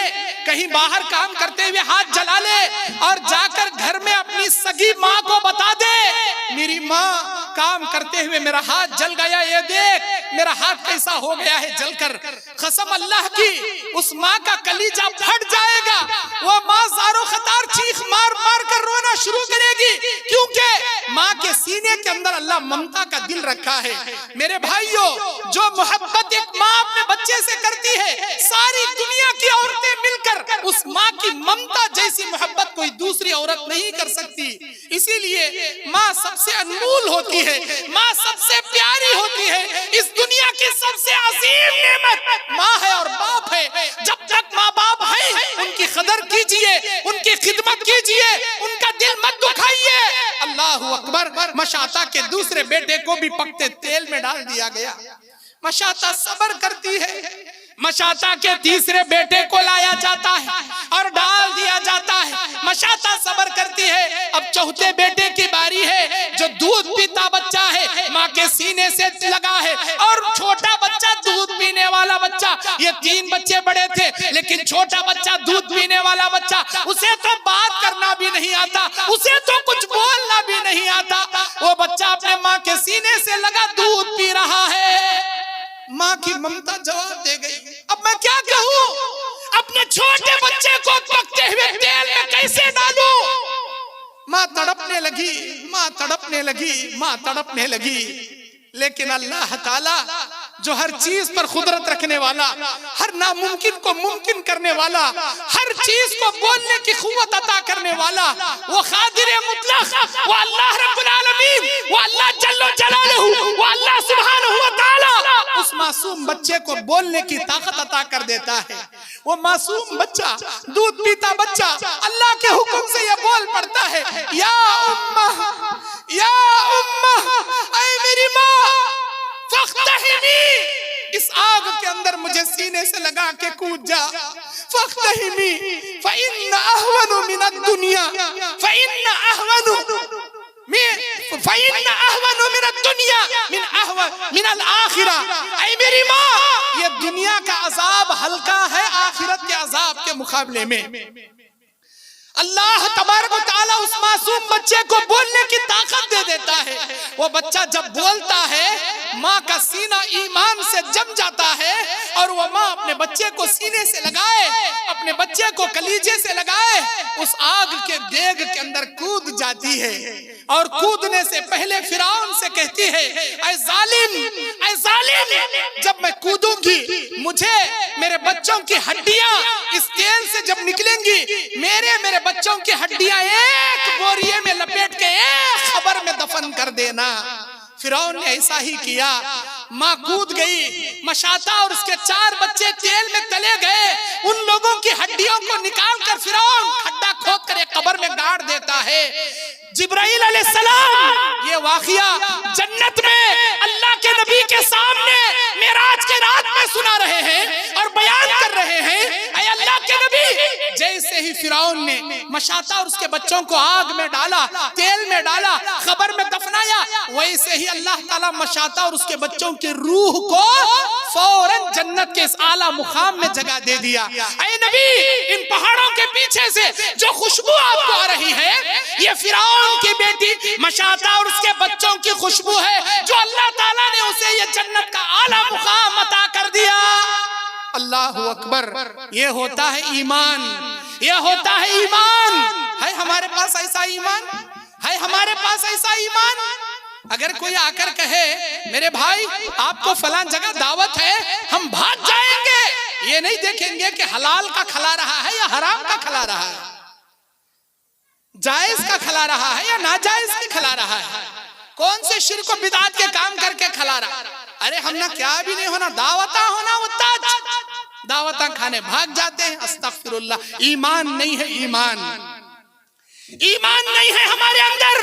कहीं बाहर काम करते हुए हाथ जला ले और जाकर घर में अपनी सगी माँ को बता दे मेरी माँ काम करते हुए मेरा हाथ जल गया, ये देख मेरा हाथ कैसा हो गया है जलकर, कसम अल्लाह की उस माँ का कलीजा फट जाएगा। वो माँ ज़ारो खतार चीख मार मार कर रोना शुरू करेगी, क्योंकि माँ के सीने के अंदर अल्लाह ममता का दिल रखा है। मेरे भाइयों, जो मोहब्बत एक माँ अपने बच्चे से करती है, सारी दुनिया की औरतें मिलकर उस माँ की ममता जैसी मोहब्बत कोई दूसरी औरत नहीं कर सकती। इसीलिए माँ सबसे अनमोल होती है, माँ सबसे प्यारी होती है। इस दुनिया की सबसे अजीम नेमत माँ है और बाप है। जब तक माँ बाप है उनकी कदर कीजिए, उनकी खिदमत कीजिए, उनका दिल मत दुखाइए। अल्लाहु अकबर। मशाता के दूसरे बेटे को भी पकते तेल में डाल दिया गया। मशाता सब्र करती है, मशाता के तीसरे बेटे को लाया जाता है और डाल दिया जाता है। मशाता सब्र करती है। अब चौथे बेटे की बारी है, जो दूध पीता बच्चा है, माँ के सीने से लगा है, और छोटा बच्चा दूध पीने वाला बच्चा। ये 3 बच्चे बड़े थे, लेकिन छोटा बच्चा दूध पीने वाला बच्चा, उसे तो बात करना भी नहीं आता, उसे तो कुछ बोलना भी नहीं आता। वो बच्चा अपने माँ के सीने से लगा दूध पी रहा है। माँ की ममता जवाब दे गई, अब मैं क्या कहूँ? अपने छोटे बच्चे को पकते हुए तेल में कैसे डालूं? माँ तड़पने लगी, माँ तड़पने लगी, माँ तड़पने लगी। लेकिन अल्लाह ताला जो हर चीज पर कुदरत रखने वाला, हर नामुमकिन को मुमकिन करने वाला, हर चीज को बोलने की कुव्वत अता करने वाला, वो कादिर मुतलक, वो अल्लाह रब्बुल आलमीन, वो अल्लाह जल्लो जलालहू, वो अल्लाह सुब्हानहू व तआला उस मासूम बच्चे को बोलने की ताकत अता कर देता है। वो मासूम बच्चा, दूध पीता बच्चा, अल्लाह के हुक्म से ये बोल पड़ता है, या उम्मा, या उम्मा, ऐ मेरी माँ, फख्तहिमी, इस आग के अंदर मुझे सीने से लगा के कूद जा। फख्तहिमी फइन्न अहवनु मिनद दुनिया, फइन्न अहवनु मिनद दुनिया मिनल आखिरा। ऐ मेरी माँ, ये दुनिया का अजाब हल्का है आखिरत के अजाब के मुकाबले में। अल्लाह तबारक व तआला उस मासूम बच्चे को बोलने की ताकत दे देता है। वो बच्चा जब बोलता है, माँ का सीना ईमान से जम जाता है, और वो माँ अपने बच्चे को सीने से लगाए, अपने बच्चे को कलीजे से लगाए, उस आग के देग के अंदर कूद जाती है। और कूदने से पहले फिरौन से कहती है, ऐ जालिम, ऐ जालिम, जब मैं कूदूंगी, मुझे मेरे बच्चों की हड्डियां इस तेल से जब निकलेंगी, मेरे बच्चों की हड्डियां एक बोरिये में लपेट के एक खबर में दफन कर देना। फिरौन ने ऐसा ही किया। माँ कूद गई, मशाता और उसके 4 बच्चे तेल में तले गए। उन लोगों की हड्डियों को निकाल कर फिरौन खड्डा खोद कर एक कब्र में गाड़ देता है। जिब्राइल अलैहिस्सलाम ये वाक़िया जन्नत में अल्लाह के नबी के सामने मेराज के रात में सुना रहे हैं और बयान कर रहे हैं, ऐ अल्लाह के नबी, जैसे ही फिरौन ने मशाता और उसके बच्चों को आग में डाला, तेल में डाला, खबर में दफनाया, वैसे ही अल्लाह ताला मशाता और उसके बच्चों की रूह को फौरन जन्नत के इस आला मुकाम में जगह दे दिया। ऐ नबी, इन पहाड़ों के पीछे से जो खुशबू आपको आ रही है, ये फिरौन की बेटी मशाता और उसके बच्चों की खुशबू है, जो अल्लाह ताला ने उसे ये जन्नत का आला मुकाम अता कर दिया। अल्लाहु अकबर। ये होता है ईमान, ये होता है ईमान। है हमारे पास ऐसा ईमान? है हमारे पास ऐसा ईमान? अगर कोई आकर कहे, मेरे भाई आपको फलां जगह दावत है, हम भाग जाएंगे, ये नहीं देखेंगे कि हलाल का खिला रहा है या हराम का खिला रहा है, जायज का खिला रहा है या नाजायज का खिला रहा है, कौन से शिर्क और बिदअत के काम करके खिला रहा है। अरे हमने क्या भी नहीं होना, दावता होना होता, दावता खाने भाग जाते हैं। अस्तगफिरुल्लाह। ईमान नहीं है, ईमान नहीं है हमारे अंदर।